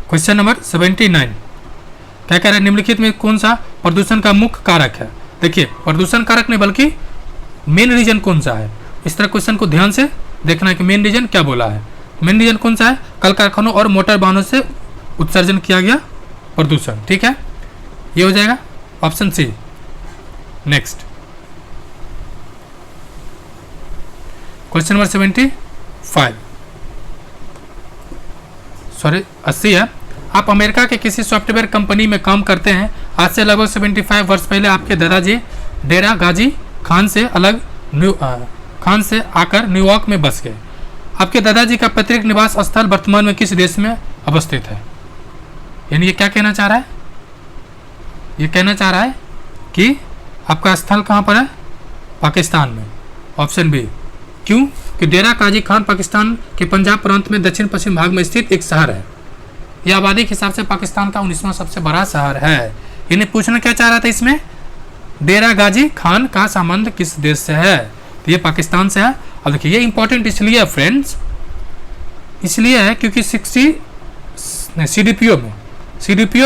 क्वेश्चन नंबर 79, क्या कह रहा है, निम्नलिखित में कौन सा प्रदूषण का मुख्य कारक है। देखिए, प्रदूषण कारक नहीं बल्कि मेन रीजन कौन सा है, इस तरह क्वेश्चन को ध्यान से देखना है कि मेन रीजन क्या बोला है। मेन रीजन कौन सा है, कल कारखानों और मोटर वाहनों से उत्सर्जन किया गया प्रदूषण। ठीक है, ये हो जाएगा option C. Next question number 75, sorry 80 है। आप अमेरिका के किसी सॉफ्टवेयर कंपनी में काम करते हैं। आज से लगभग 75 वर्ष पहले आपके दादाजी डेरा गाजी खान से आकर न्यूयॉर्क में बस गए। आपके दादाजी का पैतृक निवास स्थल वर्तमान में किस देश में अवस्थित है। यानी ये क्या कहना चाह रहा है, ये कहना चाह रहा है कि आपका स्थल कहाँ पर है, पाकिस्तान में। ऑप्शन बी, क्यों कि डेरा गाजी खान पाकिस्तान के पंजाब प्रांत में दक्षिण पश्चिम भाग में स्थित एक शहर है। यह आबादी के हिसाब से पाकिस्तान का 19वां सबसे बड़ा शहर है। इन्हें पूछना क्या चाह रहा था इसमें, डेरा गाजी खान का संबंध किस देश से है, तो ये पाकिस्तान से है। अब देखिए ये इंपॉर्टेंट इसलिए है फ्रेंड्स, इसलिए है क्योंकि सीडीपीओ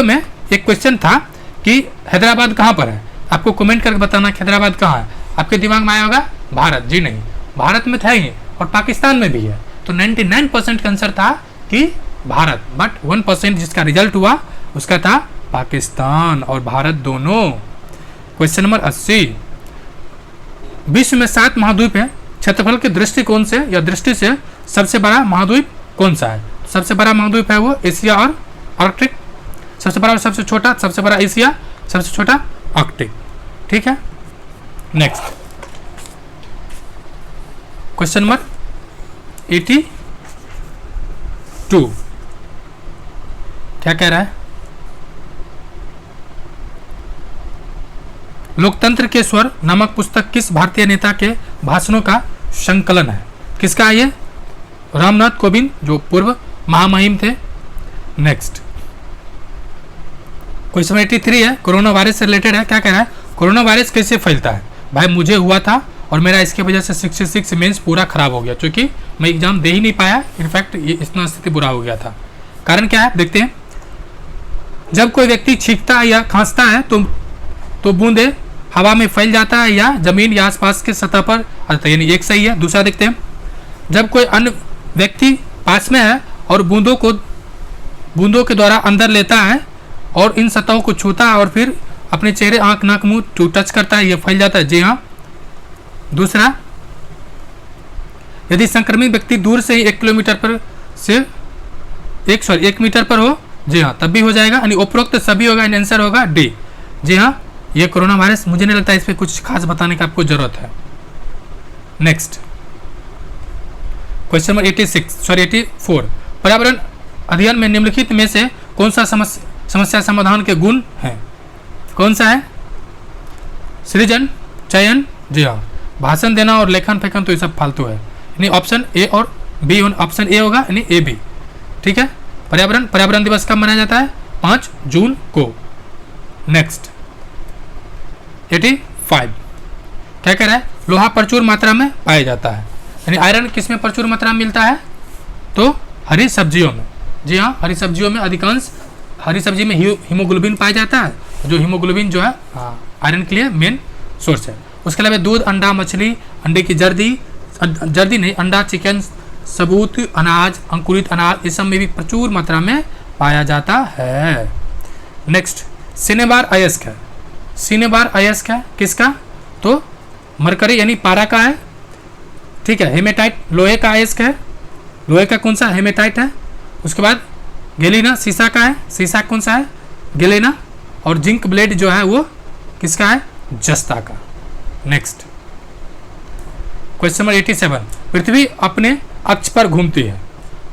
में एक क्वेश्चन था कि हैदराबाद कहाँ पर है। आपको कमेंट करके बताना कि हैदराबाद कहाँ है। आपके दिमाग में आया होगा भारत, जी नहीं, भारत में था ही और पाकिस्तान में भी है। तो 99% का आंसर था कि भारत, बट 1% जिसका रिजल्ट हुआ उसका था पाकिस्तान और भारत दोनों। क्वेश्चन नंबर 80, विश्व में 7 महाद्वीप हैं, क्षेत्रफल के दृष्टिकोण से या दृष्टि से सबसे बड़ा महाद्वीप कौन सा है। सबसे बड़ा महाद्वीप है वो एशिया और आर्कटिक। सबसे बड़ा और सबसे छोटा, सबसे बड़ा एशिया, सबसे छोटा आर्कटिक। ठीक है, नेक्स्ट क्वेश्चन नंबर 82, क्या कह रहा है, लोकतंत्र के स्वर नामक पुस्तक किस भारतीय नेता के भाषणों का संकलन है। किसका है ये? रामनाथ कोविंद जो पूर्व महामहिम थे। नेक्स्ट क्वेश्चन 83 है, कोरोना वायरस से रिलेटेड है। क्या कह रहा है? कोरोना वायरस कैसे फैलता है? भाई मुझे हुआ था और मेरा इसके वजह से 66 मेंस पूरा खराब हो गया, क्योंकि मैं एग्जाम दे ही नहीं पाया। इनफैक्ट ये इतना स्थिति बुरा हो गया था। कारण क्या है देखते हैं। जब कोई व्यक्ति छींकता है या खांसता है तो बूंदे हवा में फैल जाता है या जमीन या आसपास के सतह पर आता है, यानी एक सही है। दूसरा देखते हैं, जब कोई अन्य व्यक्ति पास में है और बूंदों के द्वारा अंदर लेता है और इन सतहों को छूता है और फिर अपने चेहरे, आंख, नाक, मुंह टच करता है, यह फैल जाता है। जी हाँ। दूसरा, यदि संक्रमित व्यक्ति दूर से ही 1 किलोमीटर पर से 1 मीटर पर हो, जी हाँ, तब भी हो जाएगा। यानी उपरोक्त सभी होगा। आंसर होगा डी। जी हाँ, ये कोरोना वायरस, मुझे नहीं लगता इस पर कुछ खास बताने की आपको जरूरत है। नेक्स्ट क्वेश्चन नंबर 84, पर्यावरण अध्ययन में निम्नलिखित में से कौन सा समस्या समाधान के गुण हैं? कौन सा है? सृजन, चयन, जी हाँ, भाषण देना और लेखन फेंकन तो ये सब फालतू है। यानी ऑप्शन ए और बी, ऑप्शन ए होगा, यानी ए बी। ठीक है। पर्यावरण दिवस कब मनाया जाता है? 5 जून को। नेक्स्ट 85, क्या कह रहा है? लोहा प्रचुर मात्रा में पाया जाता है। यानी आयरन किस में प्रचुर मात्रा में मिलता है? तो हरी सब्जियों में। जी हाँ, हरी सब्जियों में, अधिकांश हरी सब्जी में हीमोग्लोबिन पाया जाता है, जो हीमोग्लोबिन जो है आयरन के लिए मेन सोर्स है। उसके अलावा दूध, अंडा, मछली, अंडे की जर्दी नहीं, अंडा, चिकन, सबूत अनाज, अंकुरित अनाज, इस सब में भी प्रचुर मात्रा में पाया जाता है। नेक्स्ट सिनेबार अयस्क है। सिनेबार अयस्क है किसका? तो मरकरी यानी पारा का है। ठीक है। हेमेटाइट लोहे का अयस्क है। लोहे का कौन सा? हेमेटाइट है। उसके बाद गैलिना सीसा का है। सीसा कौन सा है? गैलिना। और जिंक ब्लेड जो है वो किसका है? जस्ता का। नेक्स्ट क्वेश्चन नंबर 87, पृथ्वी अपने अक्ष पर घूमती है।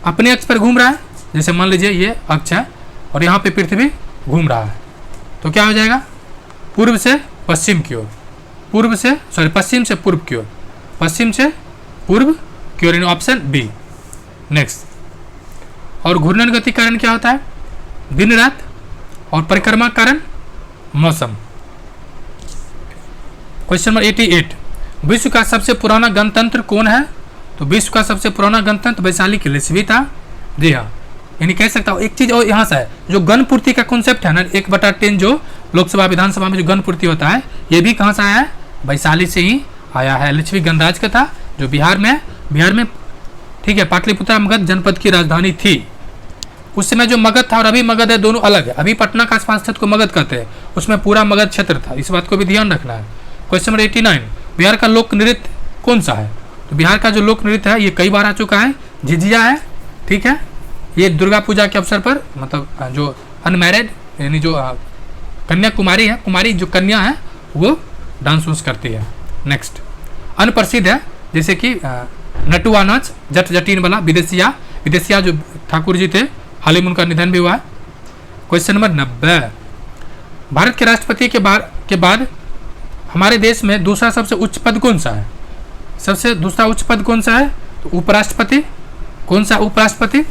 अपने अक्ष पर घूम रहा है, जैसे मान लीजिए ये अक्ष है और यहाँ पे पृथ्वी घूम रहा है, तो क्या हो जाएगा? पूर्व से पश्चिम की ओर, पश्चिम से पूर्व की ओर, पश्चिम से पूर्व की ओर, ऑप्शन बी। नेक्स्ट और घूर्णन गति कारण क्या होता है? दिन रात। और परिक्रमा कारण मौसम। क्वेश्चन नंबर 88, विश्व का सबसे पुराना गणतंत्र कौन है? तो विश्व का सबसे पुराना गणतंत्र वैशाली की लिच्छवी था। जी हाँ, यानी कह सकता हूँ एक चीज और यहाँ से है, जो गणपूर्ति का कॉन्सेप्ट है ना, 1/10 जो लोकसभा विधानसभा में जो गणपूर्ति होता है, ये भी कहाँ से आया है? वैशाली से ही आया है। लिच्छवी गणराज्य का था, जो बिहार में ठीक है, पाटलिपुत्र मगध जनपद की राजधानी थी। उस समय जो मगध था और अभी मगध है, दोनों अलग है। अभी पटना का आसपास क्षेत्र को मगध कहते हैं, उसमें पूरा मगध क्षेत्र था। इस बात को भी ध्यान रखना है। क्वेश्चन नंबर 89, बिहार का लोक नृत्य कौन सा है? तो बिहार का जो लोक नृत्य है ये कई बार आ चुका है, झिझिया है। ठीक है, ये दुर्गा पूजा के अवसर पर, मतलब जो अनमैरिड यानी जो कन्या कुमारी है, कुमारी जो कन्या है वो डांस वांस करती है। नेक्स्ट अनप्रसिद्ध है, जैसे कि नटुआ नाच, जट जटीन वाला, विदेशिया जो ठाकुर जी थे, हाल ही में उनका निधन भी हुआ है। क्वेश्चन नंबर 90, भारत के राष्ट्रपति के बाद हमारे देश में दूसरा सबसे उच्च पद कौन सा है? दूसरा उच्च पद कौन सा है? तो उपराष्ट्रपति। कौन सा? उपराष्ट्रपति।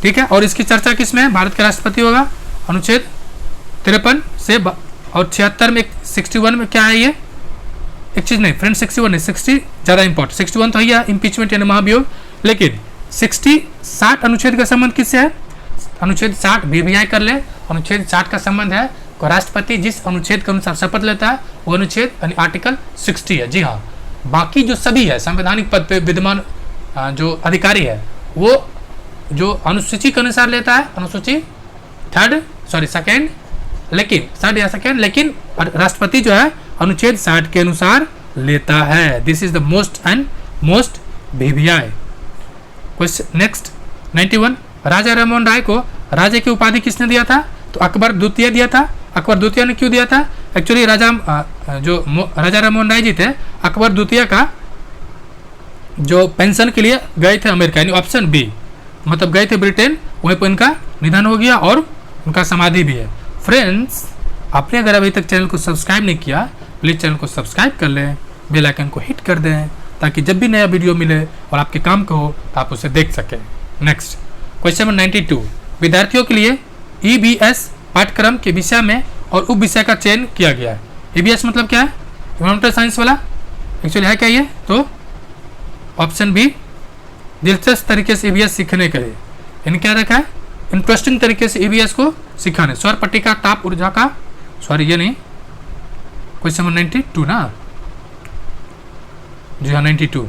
ठीक है, और इसकी चर्चा किसमें है? भारत के राष्ट्रपति होगा अनुच्छेद 53 से और 76 में, 61 में क्या है? ये एक चीज नहीं फ्रेंड, 61 नहीं, 60 ज्यादा इंपॉर्टेंट। 61 तो है इम्पीचमेंट यानी महाभियोग, लेकिन 60 अनुच्छेद का संबंध किससे है? अनुच्छेद 60 बीबीआई कर ले, अनुच्छेद 60 का संबंध है राष्ट्रपति जिस अनुच्छेद के अनुसार शपथ लेता है वो अनुच्छेद यानी आर्टिकल 60 है। जी हाँ, बाकी जो सभी है संवैधानिक पद पे विद्यमान जो अधिकारी है वो जो अनुसूची के अनुसार लेता है, अनुसूची सेकंड, लेकिन राष्ट्रपति जो है अनुच्छेद 60 के अनुसार लेता है। This is the most BBI. Question next 91, Raja Rammohan Roy को राजा की उपाधि किसने दिया था? तो अकबर द्वितीय दिया था। अकबर द्वितीय ने क्यों दिया था? एक्चुअली राजा राममोहन राय जी थे, अकबर द्वितीय का जो पेंशन के लिए गए थे अमेरिका, यानी ऑप्शन बी, मतलब गए थे ब्रिटेन, वहीं पर इनका निधन हो गया और उनका समाधि भी है। फ्रेंड्स, आपने अगर अभी तक चैनल को सब्सक्राइब नहीं किया, प्लीज़ चैनल को सब्सक्राइब कर लें, बेल आइकन को हिट कर दें ताकि जब भी नया वीडियो मिले और आपके काम का हो तो आप उसे देख सकें। नेक्स्ट क्वेश्चन नंबर 92, विद्यार्थियों के लिए EBS पाठ्यक्रम के विषय में और उप विषय का चयन किया गया है। EBS मतलब क्या है? इन्वायरमेंटल साइंस वाला एक्चुअली है क्या ये? तो ऑप्शन बी, दिलचस्प तरीके से EBS सीखने के लिए। इन क्या रखा है? इंटरेस्टिंग तरीके से EBS को सिखाने। सौर पट्टिका ताप ऊर्जा का, सॉरी ये नहीं, क्वेश्चन नंबर 92 ना, जी हाँ 92,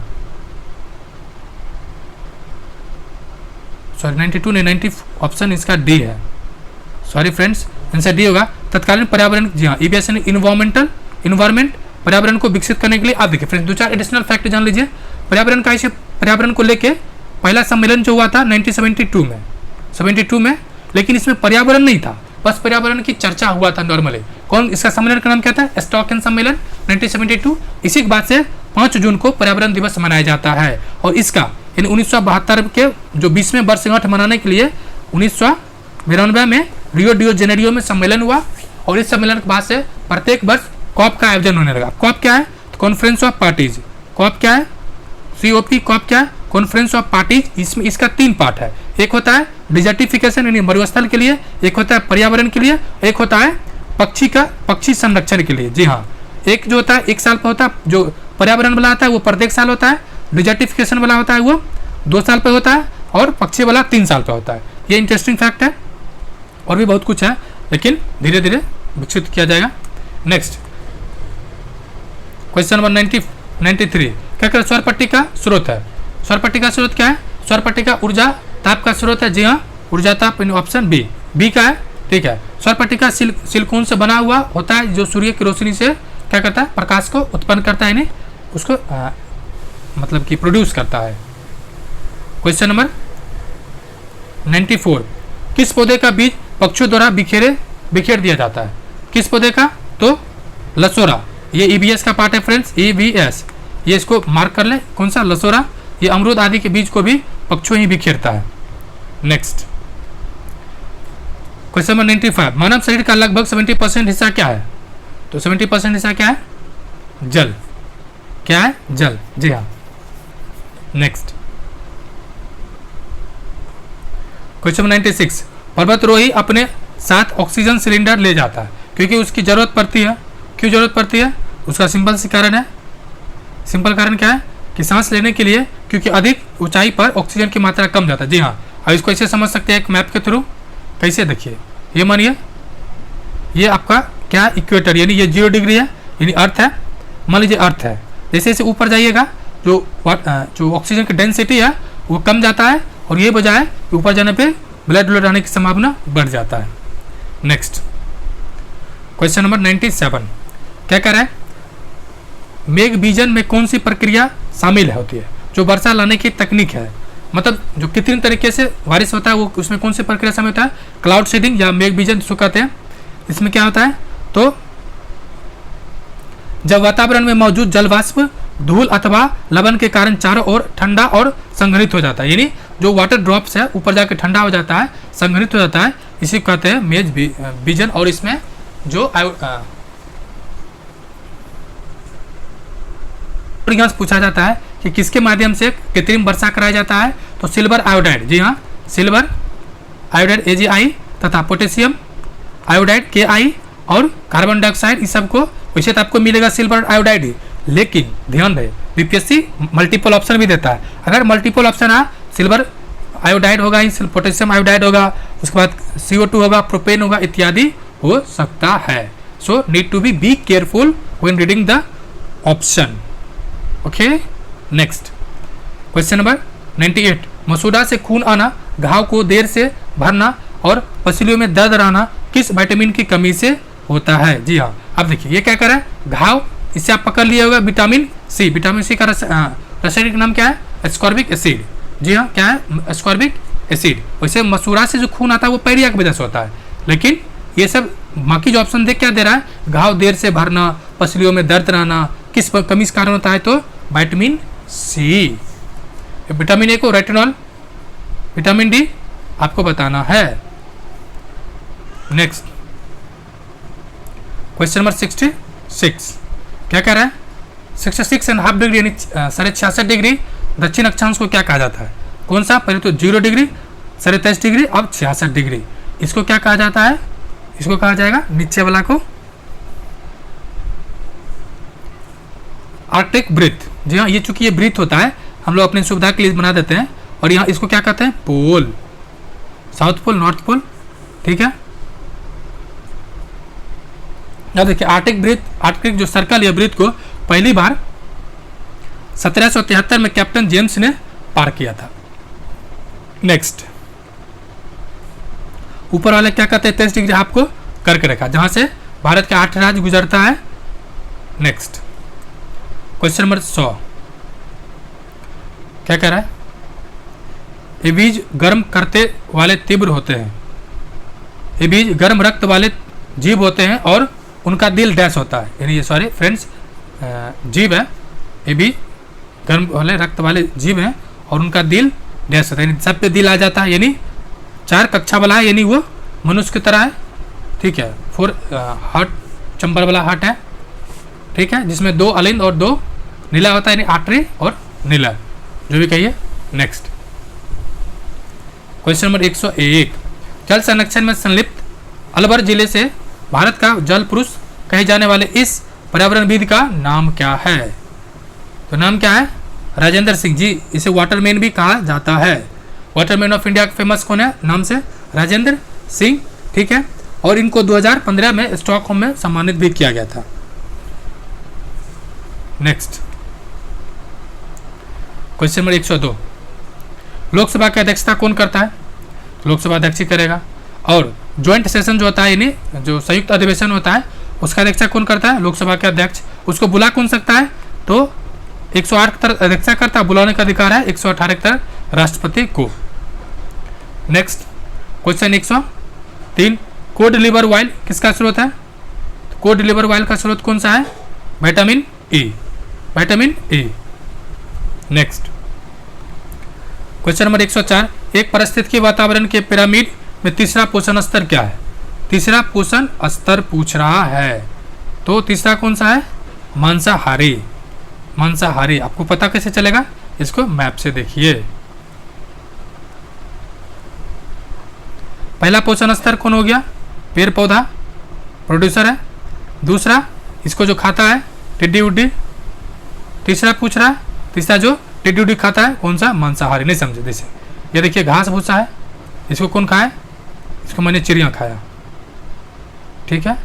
सॉरी 92 नहीं, 90 ऑप्शन इसका डी है, सॉरी फ्रेंड्स, आंसर डी होगा। तत्कालीन पर्यावरण, जी हाँ EBS यानी इन्वायरमेंट, पर्यावरण को विकसित करने के लिए। आप देखिए फ्रेंड्स, 2-4 एडिशनल फैक्ट जान लीजिए। पर्यावरण का, इसे पर्यावरण को लेके पहला सम्मेलन जो हुआ था 1972 में, लेकिन इसमें पर्यावरण नहीं था, बस पर्यावरण की चर्चा हुआ था नॉर्मली। कौन, इसका सम्मेलन का नाम क्या था? स्टॉकहोम सम्मेलन 1972। इसी के बाद से 5 जून को पर्यावरण दिवस मनाया जाता है। और इसका इन 1972 के जो 20वें वर्षगांठ मनाने के लिए 1992 में रियो डी जेनेरियो में सम्मेलन हुआ। और इस सम्मेलन के बाद से प्रत्येक वर्ष कॉप का आयोजन होने लगा। कॉप क्या है? तो कॉन्फ्रेंस ऑफ पार्टीज। कॉप क्या है? COP। कॉप क्या है? Conference of parties. इसमें इसका 3 पार्ट है। एक होता है डिजर्टिफिकेशन यानी मरुस्थल के लिए, एक होता है पर्यावरण के लिए, एक होता है पक्षी संरक्षण के लिए। जी हाँ, एक जो होता है 1 साल पर होता है, जो पर्यावरण वाला आता है वो प्रत्येक साल होता है, डिजर्टिफिकेशन वाला होता है वो 2 साल पर होता है, और पक्षी वाला 3 साल पर होता है। ये इंटरेस्टिंग फैक्ट है। और भी बहुत कुछ है, लेकिन धीरे धीरे विकसित किया जाएगा। नेक्स्ट क्वेश्चन नंबर 93, क्या कर सौर पट्टिका स्रोत है? सौर पट्टिका स्रोत क्या है? सौर पट्टिका ऊर्जा ताप का स्रोत है। जी हाँ, ऊर्जा ताप, ऑप्शन बी का है। ठीक है, सौर पट्टिका सिलिकॉन से बना हुआ होता है, जो सूर्य की रोशनी से क्या करता है? प्रकाश को उत्पन्न करता है, यानी उसको मतलब कि प्रोड्यूस करता है। क्वेश्चन नंबर 94, किस पौधे का बीज पक्षियों द्वारा बिखेर दिया जाता है? किस पौधे का? तो लसोरा। ये EBS का पार्ट है फ्रेंड्स, EBS, ये इसको मार्क कर ले। कौन सा? लसोरा। ये अमरूद आदि के बीज को भी पक्षियों ही बिखेरता है। नेक्स्ट क्वेश्चन नंबर 95, मानव शरीर का लगभग 70% हिस्सा क्या है? तो 70% हिस्सा क्या है? जल। क्या है? जल। जी हाँ। नेक्स्ट क्वेश्चन नंबर 96, पर्वतारोही अपने साथ ऑक्सीजन सिलेंडर ले जाता है क्योंकि उसकी जरूरत पड़ती है। क्यों जरूरत पड़ती है? उसका सिंपल सी कारण है। सिंपल कारण क्या है? कि सांस लेने के लिए, क्योंकि अधिक ऊंचाई पर ऑक्सीजन की मात्रा कम जाता है। जी हाँ, अब इसको ऐसे समझ सकते हैं एक मैप के थ्रू। कैसे? देखिए, ये मानिए ये आपका क्या है? इक्वेटर, यानी ये 0 डिग्री है, यानी अर्थ है। मान लीजिए अर्थ है, जैसे जैसे ऊपर जाइएगा जो ऑक्सीजन की डेंसिटी है वो कम जाता है, और ये बजाय ऊपर जाने पे ब्लड आने की संभावना बढ़ जाता है। नेक्स्ट क्वेश्चन नंबर 97, क्या कह रहा है? मेघ बीजन में कौन सी प्रक्रिया शामिल होती है? जो वर्षा लाने की तकनीक है, मतलब जो कृत्रिम तरीके से बारिश होता है, वो उसमें कौन सी प्रक्रिया शामिल होता है? क्लाउड सीडिंग या मेघ बीजन जिसको कहते हैं। इसमें क्या होता है? तो जब वातावरण में मौजूद जल वाष्प धूल अथवा लवण के कारण चारों ओर ठंडा और संघनित हो जाता है, यानी जो वाटर ड्रॉप्स है ऊपर जाकर ठंडा हो जाता है, संघनित हो जाता है, इसी को कहते हैं मेघ बीजन। और इसमें जो पूछा जाता है कि किसके माध्यम से कृत्रिम वर्षा कराया जाता है? तो सिल्वर आयोडाइड। जी हाँ, सिल्वर आयोडाइड AgI तथा पोटेशियम आयोडाइड KI और कार्बन डाइऑक्साइड, इस सबको वैसे तो आपको मिलेगा सिल्वर आयोडाइड ही, लेकिन ध्यान रहे BPSC मल्टीपल ऑप्शन भी देता है। अगर मल्टीपल ऑप्शन है, सिल्वर आयोडाइड होगा, पोटेशियम आयोडाइड होगा, उसके बाद CO2 होगा, प्रोपेन होगा, इत्यादि हो सकता है। So need to be careful when reading the option. Okay, next question number 98, मसूड़ा से खून आना, घाव को देर से भरना और पसलियों में दर्द रहना किस विटामिन की कमी से होता है? जी हाँ, अब देखिए ये क्या कर रहा है? घाव, इससे आप पकड़ लिया होगा विटामिन C। विटामिन C का रासायनिक नाम क्या है? Ascorbic acid. जी हाँ, क्या है? Ascorbic acid. वैसे मसूड़ा से जो खून आता है वो पैरिया की वजह से होता है, लेकिन ये सब बाकी जो ऑप्शन देख क्या दे रहा है? घाव देर से भरना, पसलियों में दर्द रहना किस कमी के कारण होता है? तो विटामिन C। विटामिन A को रेटिनॉल, विटामिन D आपको बताना है। नेक्स्ट क्वेश्चन नंबर 66, क्या कह रहा है? 66.5 डिग्री यानी 66.5 डिग्री दक्षिण अक्षांश को क्या कहा जाता है? कौन सा? पहले तो 0 डिग्री, 23.5 डिग्री, अब 66 डिग्री। इसको क्या कहा जाता है? इसको कहा जाएगा नीचे वाला को आर्कटिक ब्रीथ। जी हाँ, ये चूंकि ये ब्रीथ होता है हम लोग अपनी सुविधा के लिए बना देते हैं, और यहाँ इसको क्या कहते हैं? पोल, साउथ पोल, नॉर्थ पोल। ठीक है, अब देखिए आर्कटिक ब्रीथ, आर्कटिक जो सर्कल या ब्रीथ को पहली बार 1773 में कैप्टन जेम्स ने पार किया था। नेक्स्ट, ऊपर वाले क्या कहते हैं? 23 डिग्री आपको करके रखा, जहां से भारत के 8 राज्य गुजरता है। नेक्स्ट, क्वेश्चन नंबर 100 क्या कह रहा है? ये बीज गर्म करते वाले तीव्र होते हैं, ये बीज गर्म रक्त वाले जीव होते हैं और उनका दिल डैश होता है। यानी ये सॉरी फ्रेंड्स, जीव है, ये भी गर्म वाले रक्त वाले जीव हैं और उनका दिल डैश होता है, यानी सब पे दिल आ जाता है, यानी 4 कक्षा वाला है, यानी वो मनुष्य की तरह है। ठीक है, 4 हार्ट चंबर वाला हार्ट है। ठीक है, जिसमें 2 अलिंद और 2 नीला होता है, यानी आर्टरी और नीला, जो भी कहिए। नेक्स्ट, क्वेश्चन नंबर 101, जल संरक्षण में संलिप्त अलवर जिले से भारत का जल पुरुष कहे जाने वाले इस पर्यावरणविद का नाम क्या है? तो नाम क्या है? राजेंद्र सिंह जी। इसे वाटरमैन भी कहा जाता है। वाटरमैन ऑफ इंडिया फेमस कौन है नाम से? राजेंद्र सिंह। ठीक है, और इनको 2015 में स्टॉकहोम में सम्मानित भी किया गया था। नेक्स्ट, क्वेश्चन नंबर 102, लोकसभा की अध्यक्षता कौन करता है? लोकसभा अध्यक्ष ही करेगा। और ज्वाइंट सेशन जो होता है, यानी जो संयुक्त अधिवेशन होता है, उसका अध्यक्षता कौन करता है? लोकसभा के अध्यक्ष। उसको बुला कौन सकता है? तो 108 की तरह अध्यक्षता करता है, बुलाने का अधिकार है 118 की तरह राष्ट्रपति को। Next, question 103, code liver oil किसका स्रोत है? कोड लिवर ऑयल का स्रोत कौन सा है? Vitamin E, vitamin E. Next, question number 104, एक पारिस्थितिकी वातावरण के पिरामिड में तीसरा पोषण स्तर क्या है? तीसरा पोषण स्तर पूछ रहा है, तो तीसरा कौन सा है? मांसाहारी। मांसाहारी। आपको पता कैसे चलेगा? इसको मैप से देखिए। पहला पोषण स्तर कौन हो गया? पेड़ पौधा, प्रोड्यूसर है। दूसरा इसको जो खाता है टिड्डी उड्डी। तीसरा पूछ रहा है, तीसरा जो टिड्डी उड्डी खाता है कौन सा? मांसाहारी। नहीं समझे? जैसे ये देखिए घास भूसा है, इसको कौन खाए? इसको मैंने चिड़िया खाया। ठीक है,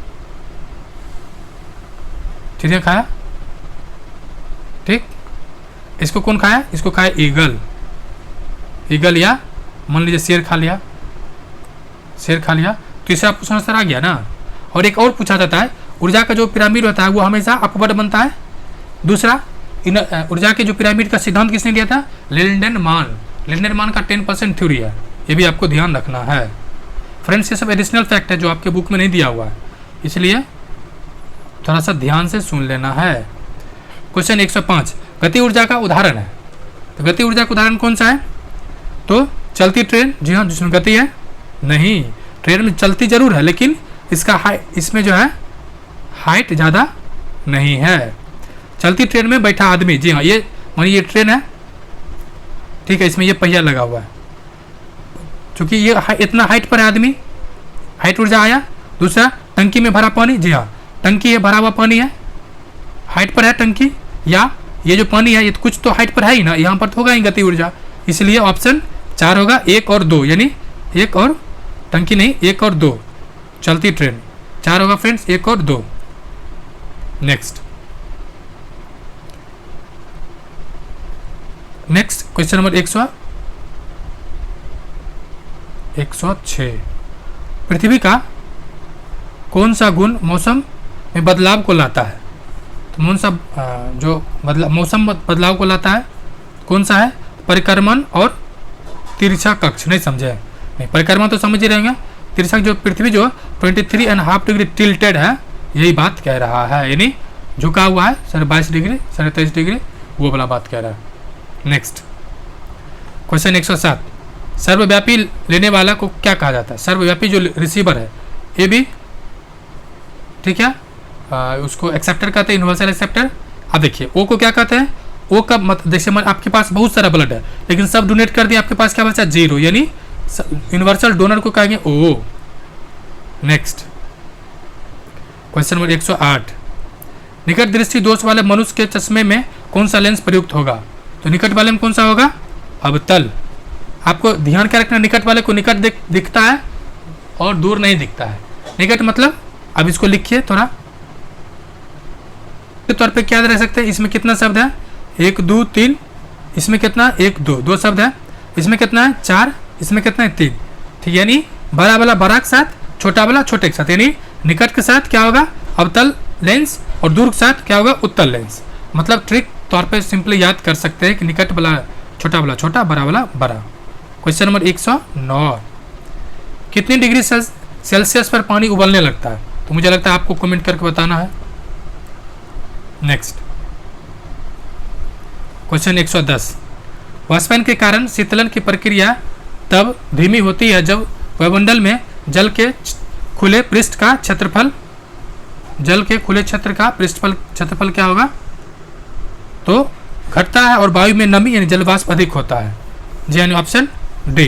चिड़िया खाया। ठीक, इसको कौन खाया? इसको खाया ईगल। ईगल या मान लीजिए शेर खा लिया, शेर खा लिया। तीसरा पोषण स्तर आ गया ना। और एक और पूछा जाता है, ऊर्जा का जो पिरामिड होता है वो हमेशा अपवर्ड बनता है। दूसरा, ऊर्जा के जो पिरामिड का सिद्धांत किसने दिया था? लिंडेनमान। लिंडेनमान का 10% थ्योरी है, ये भी आपको ध्यान रखना है। फ्रेंड्स, ये सब एडिशनल फैक्ट है जो आपके बुक में नहीं दिया हुआ है, इसलिए थोड़ा सा ध्यान से सुन लेना है। क्वेश्चन 105, गति ऊर्जा का उदाहरण है। तो गति ऊर्जा का उदाहरण कौन सा है? तो चलती ट्रेन। जी हाँ, जिसमें गति है। नहीं, ट्रेन में चलती जरूर है, लेकिन इसका इसमें जो है हाइट ज़्यादा नहीं है। चलती ट्रेन में बैठा आदमी। जी हाँ, ये मानिए ये ट्रेन है, ठीक है, इसमें ये पहिया लगा हुआ है, क्योंकि ये इतना हाइट पर है आदमी, हाइट ऊर्जा आया। दूसरा, टंकी में भरा पानी। जी हाँ, टंकी है, भरा हुआ पानी है, हाइट पर है टंकी, या ये जो पानी है ये तो कुछ तो हाइट पर है ही ना, यहाँ पर तो होगा ही गति ऊर्जा। इसलिए ऑप्शन 4 होगा, 1 और 2, यानी 1 और टंकी नहीं, 1 और 2 चलती ट्रेन। 4 होगा फ्रेंड्स, 1 और 2। नेक्स्ट, क्वेश्चन नंबर 106, पृथ्वी का कौन सा गुण मौसम में बदलाव को लाता है? तो कौन सा जो मौसम बदलाव को लाता है कौन सा है? परिक्रमण और तिरछा कक्ष। नहीं समझे? नहीं, परिक्रमण तो समझ ही रहेंगे। तिरछा जो पृथ्वी जो 23.5 डिग्री टिल्टेड है, यही बात कह रहा है, यानी झुका हुआ है 22.5 डिग्री, 23.5 डिग्री, वो वाला बात कह रहा है। नेक्स्ट, क्वेश्चन 107, सर्वव्यापी लेने वाला को क्या कहा जाता है? सर्वव्यापी जो रिसीवर है, ये भी ठीक है, उसको एक्सेप्टर कहते हैं, यूनिवर्सल एक्सेप्टर, अब देखिए ओ को क्या कहते हैं, ओ का जैसे आपके पास बहुत सारा ब्लड है लेकिन सब डोनेट कर दिया, आपके पास क्या बचा 0, यानी यूनिवर्सल डोनर को कहेंगे ओ। नेक्स्ट क्वेश्चन नंबर 108, निकट दृष्टि दोष वाले मनुष्य के चश्मे में कौन सा लेंस प्रयुक्त होगा? तो निकट वाले में कौन सा होगा? अवतल। आपको ध्यान क्या रखना, निकट वाले को निकट दिखता है और दूर नहीं दिखता है। निकट मतलब, अब इसको लिखिए थोड़ा के तौर पे क्या रह सकते हैं, इसमें कितना शब्द है 1 2 3, इसमें कितना 1 2 2 शब्द है, इसमें कितना है 4, इसमें कितना है 3, ठीक, यानी बड़ा वाला बड़ा के साथ छोटा वाला छोटे के साथ, यानी निकट के साथ क्या होगा अवतल लेंस और दूर के साथ क्या होगा उत्तल लेंस। मतलब ट्रिक तौर पे सिंपली याद कर सकते हैं कि निकट वाला छोटा, बड़ा वाला बड़ा। क्वेश्चन नंबर 109, कितनी डिग्री सेल्सियस पर पानी उबलने लगता है? तो मुझे लगता है आपको कमेंट करके बताना है। नेक्स्ट क्वेश्चन 110, वाष्पन के कारण शीतलन की प्रक्रिया तब धीमी होती है जब वायुमंडल में जल के खुले पृष्ठ का क्षेत्रफल, जल के खुले क्षेत्र का क्षेत्रफल क्या होगा? तो घटता है और वायु में नमी यानी जलवाष्प अधिक होता है। जी यानी ऑप्शन डी।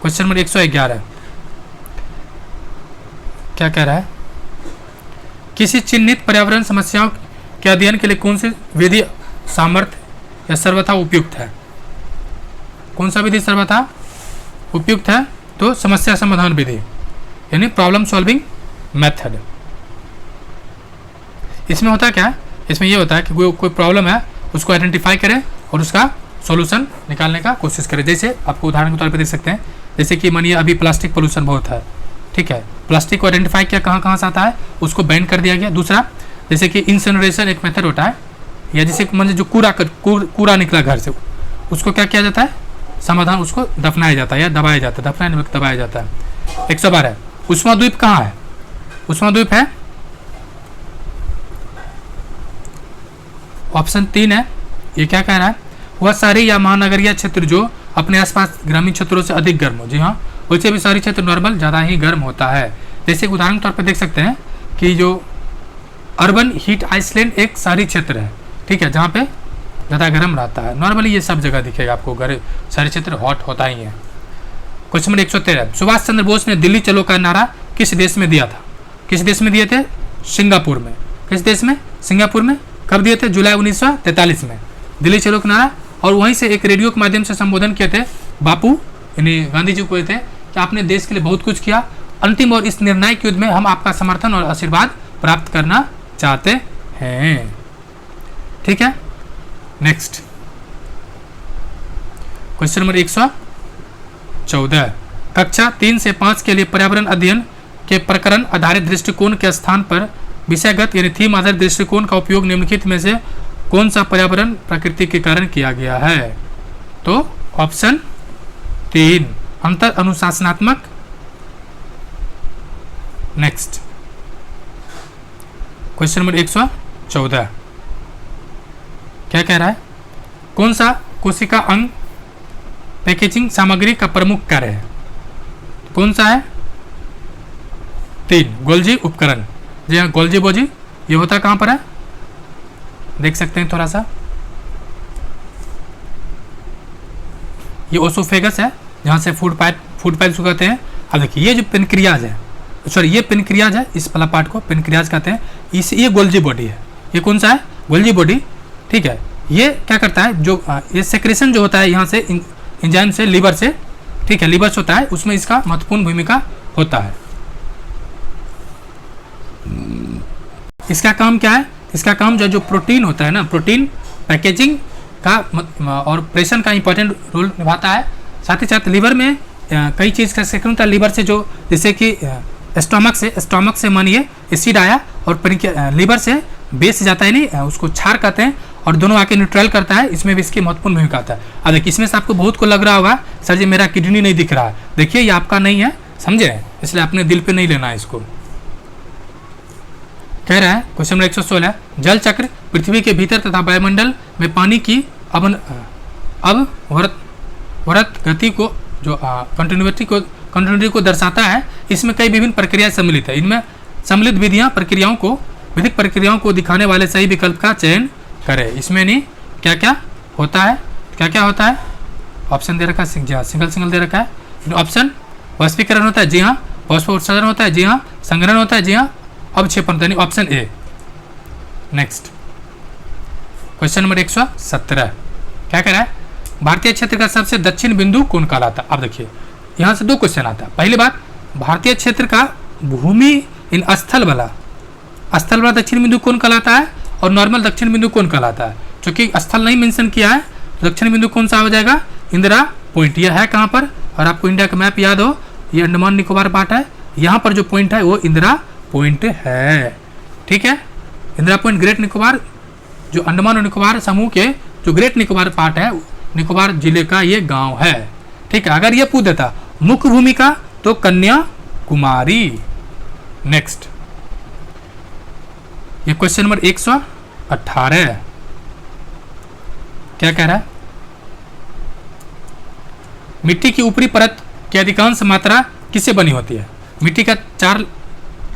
क्वेश्चन नंबर 111, क्या कह रहा है, किसी चिन्हित पर्यावरण समस्याओं के अध्ययन के लिए कौन सी विधि सामर्थ्य या सर्वथा उपयुक्त है? कौन सा विधि सर्वथा उपयुक्त है? तो समस्या समाधान विधि यानी प्रॉब्लम सॉल्विंग मेथड। इसमें होता क्या है, इसमें यह होता है कि कोई प्रॉब्लम है उसको आइडेंटिफाई करें और उसका सॉल्यूशन निकालने का कोशिश करें। जैसे आपको उदाहरण के तौर पे देख सकते हैं, जैसे कि मानिए अभी प्लास्टिक पोल्यूशन बहुत है, ठीक है, प्लास्टिक को आइडेंटिफाई किया कहाँ से आता है, उसको बैन कर दिया गया। दूसरा जैसे कि इंसिनरेशन एक मेथड होता है, या जैसे मतलब जो कूड़ा निकला घर से उसको क्या किया जाता है, समाधान उसको दफनाया जाता है या दबाया जाता है, दबाया जाता है। 112, उष्मा द्वीप कहाँ है? उष्मा द्वीप है ऑप्शन 3 है। ये क्या कह रहा है, वह शहरी या महानगरीय क्षेत्र जो अपने आसपास ग्रामीण क्षेत्रों से अधिक गर्म हो। जी हाँ, वैसे भी शहरी क्षेत्र नॉर्मल ज़्यादा ही गर्म होता है। जैसे उदाहरण के तौर पर देख सकते हैं कि जो अर्बन हीट आइसलैंड एक शहरी क्षेत्र है, ठीक है, जहाँ पे ज़्यादा गर्म रहता है। नॉर्मली ये सब जगह दिखेगा आपको, शहरी क्षेत्र हॉट होता ही है। क्वेश्चन नंबर 113, सुभाष चंद्र बोस ने दिल्ली चलो का नारा किस देश में दिया था? किस देश में दिए थे? सिंगापुर में। किस देश में? सिंगापुर में। कब दिए थे? जुलाई 1943 में दिल्ली चलो का नारा। और वहीं से एक रेडियो के माध्यम से संबोधन किए थे बापू यानी गांधी जी को थे कि आपने देश के लिए बहुत कुछ किया, अंतिम और इस निर्णायक युद्ध में हम आपका समर्थन और आशीर्वाद प्राप्त करना चाहते हैं। ठीक है, नेक्स्ट क्वेश्चन नंबर 114, कक्षा 3 से 5 के लिए पर्यावरण अध्ययन के प्रकरण आधारित दृष्टिकोण के स्थान पर विषयगत यानी थीम आधारित दृष्टिकोण का उपयोग निम्नलिखित में से कौन सा पर्यावरण प्रकृति के कारण किया गया है? तो ऑप्शन 3, अंतर अनुशासनात्मक। नेक्स्ट क्वेश्चन नंबर 114, क्या कह रहा है, कौन सा कोशिका अंग पैकेजिंग सामग्री का प्रमुख कार्य है? कौन सा है? 3, गोल्जी उपकरण। जी हाँ, गोल्जी बोजी। ये होता कहाँ पर है, देख सकते हैं थोड़ा सा, ये ओसोफेगस है जहाँ से फूड पाइप सुखाते हैं। अब देखिए ये जो पेनक्रियाज है, सॉरी ये पेनक्रियाज है, इस वाला पार्ट को पेनक्रियाज कहते हैं। ये गोल्जी बॉडी है। ये कौन सा है? Golgi body. ठीक है, ये क्या करता है, जो ये सेक्रेशन जो होता है यहाँ से एंजाइम से लीवर से, ठीक है, लीवर से होता है, उसमें इसका महत्वपूर्ण भूमिका होता है। इसका काम क्या है? इसका काम जो प्रोटीन होता है ना, प्रोटीन पैकेजिंग का और प्रेशन का इंपॉर्टेंट रोल निभाता है। साथ ही साथ लीवर में कई चीज़ का सेक्रेशन होता है लीवर से, जो जैसे कि स्टोमक से मानिए एसिड आया और लीवर से बेस जाता है, नहीं उसको क्षार कहते हैं, और दोनों आके न्यूट्रल करता है। इसमें भी इसकी महत्वपूर्ण भूमिका आता है। अब देखिए इसमें से आपको बहुत को लग रहा होगा सर जी मेरा किडनी नहीं दिख रहा है। देखिए ये आपका नहीं है, समझे, इसलिए अपने दिल पे नहीं लेना है इसको। कह रहा है क्वेश्चन नंबर 116, जल चक्र पृथ्वी के भीतर तथा वायुमंडल में पानी की अवरत गति को जो कंटिन्यूटी को दर्शाता है। इसमें कई विभिन्न प्रक्रियाएं सम्मिलित है। इनमें सम्मिलित विधियां प्रक्रियाओं को विधिक प्रक्रियाओं को दिखाने वाले सही विकल्प का चयन करें। इसमें नहीं क्या क्या होता है, क्या क्या होता है, ऑप्शन दे रखा है, जी हाँ सिंगल सिंगल दे रखा है। ऑप्शन वाष्पीकरण होता है, जी हाँ। वाष्पोत्सर्जन होता है, जी हाँ। संग्रहण होता है, जी हाँ। अवक्षेपण यानी option A. Next question number 117 क्या कह रहा है, भारतीय क्षेत्र का सबसे दक्षिण बिंदु कौन कहलाता है। अब देखिए यहाँ से दो क्वेश्चन आता है। पहली बात, भारतीय क्षेत्र का भूमि इन स्थल वाला दक्षिण बिंदु कौन कहलाता है और नॉर्मल दक्षिण बिंदु कौन कहलाता है। क्योंकि स्थल नहीं मेंशन किया है, दक्षिण बिंदु कौन सा हो जाएगा, इंदिरा पॉइंट। यह है कहाँ पर, और आपको इंडिया का मैप याद हो, ये अंडमान निकोबार पार्ट है, यहाँ पर जो पॉइंट है वो इंदिरा पॉइंट है। ठीक है, इंदिरा पॉइंट ग्रेट निकोबार, जो अंडमान और निकोबार समूह के जो ग्रेट निकोबार पार्ट है, निकोबार जिले का ये गांव है। ठीक है, अगर ये पूछ देता मुख्य भूमिका तो कन्याकुमारी। नेक्स्ट ये क्वेश्चन नंबर 118 क्या कह रहा है, मिट्टी की ऊपरी परत की अधिकांश मात्रा किससे बनी होती है। मिट्टी का 4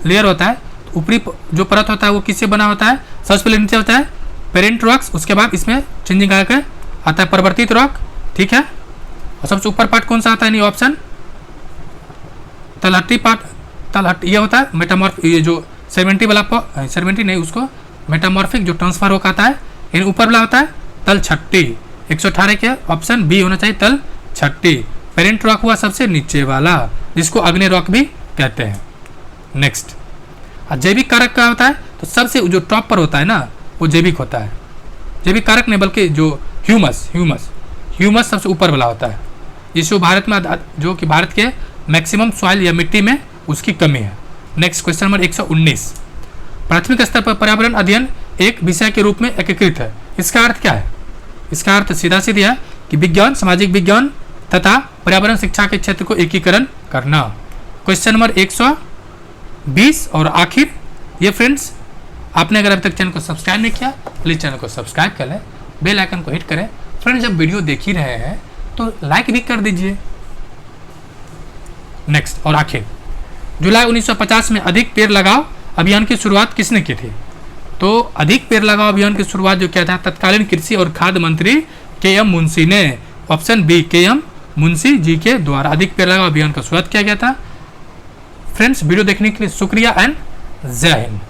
लेयर होता है, तो ऊपरी जो परत होता है वो किससे बना होता है। सबसे पहले नीचे होता है पेरेंट रॉक्स, उसके बाद इसमें चेंजिंग आकर आता है परिवर्तित रॉक। ठीक है, और सबसे ऊपर पार्ट कौन सा आता है, नहीं ऑप्शन तलहटी पार्ट, तलहटी ये होता है मेटामॉर्फ, ये जो सेडिमेंटी वाला, सेडिमेंटी नहीं उसको मेटामॉर्फिक जो ट्रांसफर होकर आता है, इन ऊपर वाला होता है तल छट्टी। 118 के ऑप्शन बी होना चाहिए, तल छट्टी। पेरेंट रॉक हुआ सबसे नीचे वाला, जिसको अग्नि रॉक भी कहते हैं। नेक्स्ट जैविक कारक क्या होता है, तो सबसे जो टॉप पर होता है ना वो जैविक होता है, जैविक कारक नहीं बल्कि जो ह्यूमस सबसे ऊपर वाला होता है, जिसको भारत में जो कि भारत के मैक्सिमम सॉइल या मिट्टी में उसकी कमी है। नेक्स्ट क्वेश्चन नंबर 119, प्राथमिक स्तर पर पर्यावरण अध्ययन एक विषय के रूप में एकीकृत है। इसका अर्थ क्या है, इसका अर्थ सीधा सीधा है कि विज्ञान, सामाजिक विज्ञान तथा पर्यावरण शिक्षा के क्षेत्र को एकीकरण करना। क्वेश्चन नंबर 120 और आखिर ये फ्रेंड्स, आपने अगर अभी तक चैनल को सब्सक्राइब नहीं किया प्लीज़ चैनल को सब्सक्राइब कर लें, बेल आइकन को हिट करें। फ्रेंड्स जब वीडियो देख ही रहे हैं तो लाइक भी कर दीजिए। नेक्स्ट और आखिर, जुलाई 1950 में अधिक पेड़ लगाओ अभियान की शुरुआत किसने की थी। तो अधिक पेड़ लगाओ अभियान की शुरुआत जो किया था तत्कालीन कृषि और खाद्य मंत्री के.एम. मुंशी ने। Option B K M. Munshi ji के द्वारा अधिक पेड़ लगाओ अभियान का शुरुआत किया गया था। फ्रेंड्स वीडियो देखने के लिए शुक्रिया एंड जय हिंद।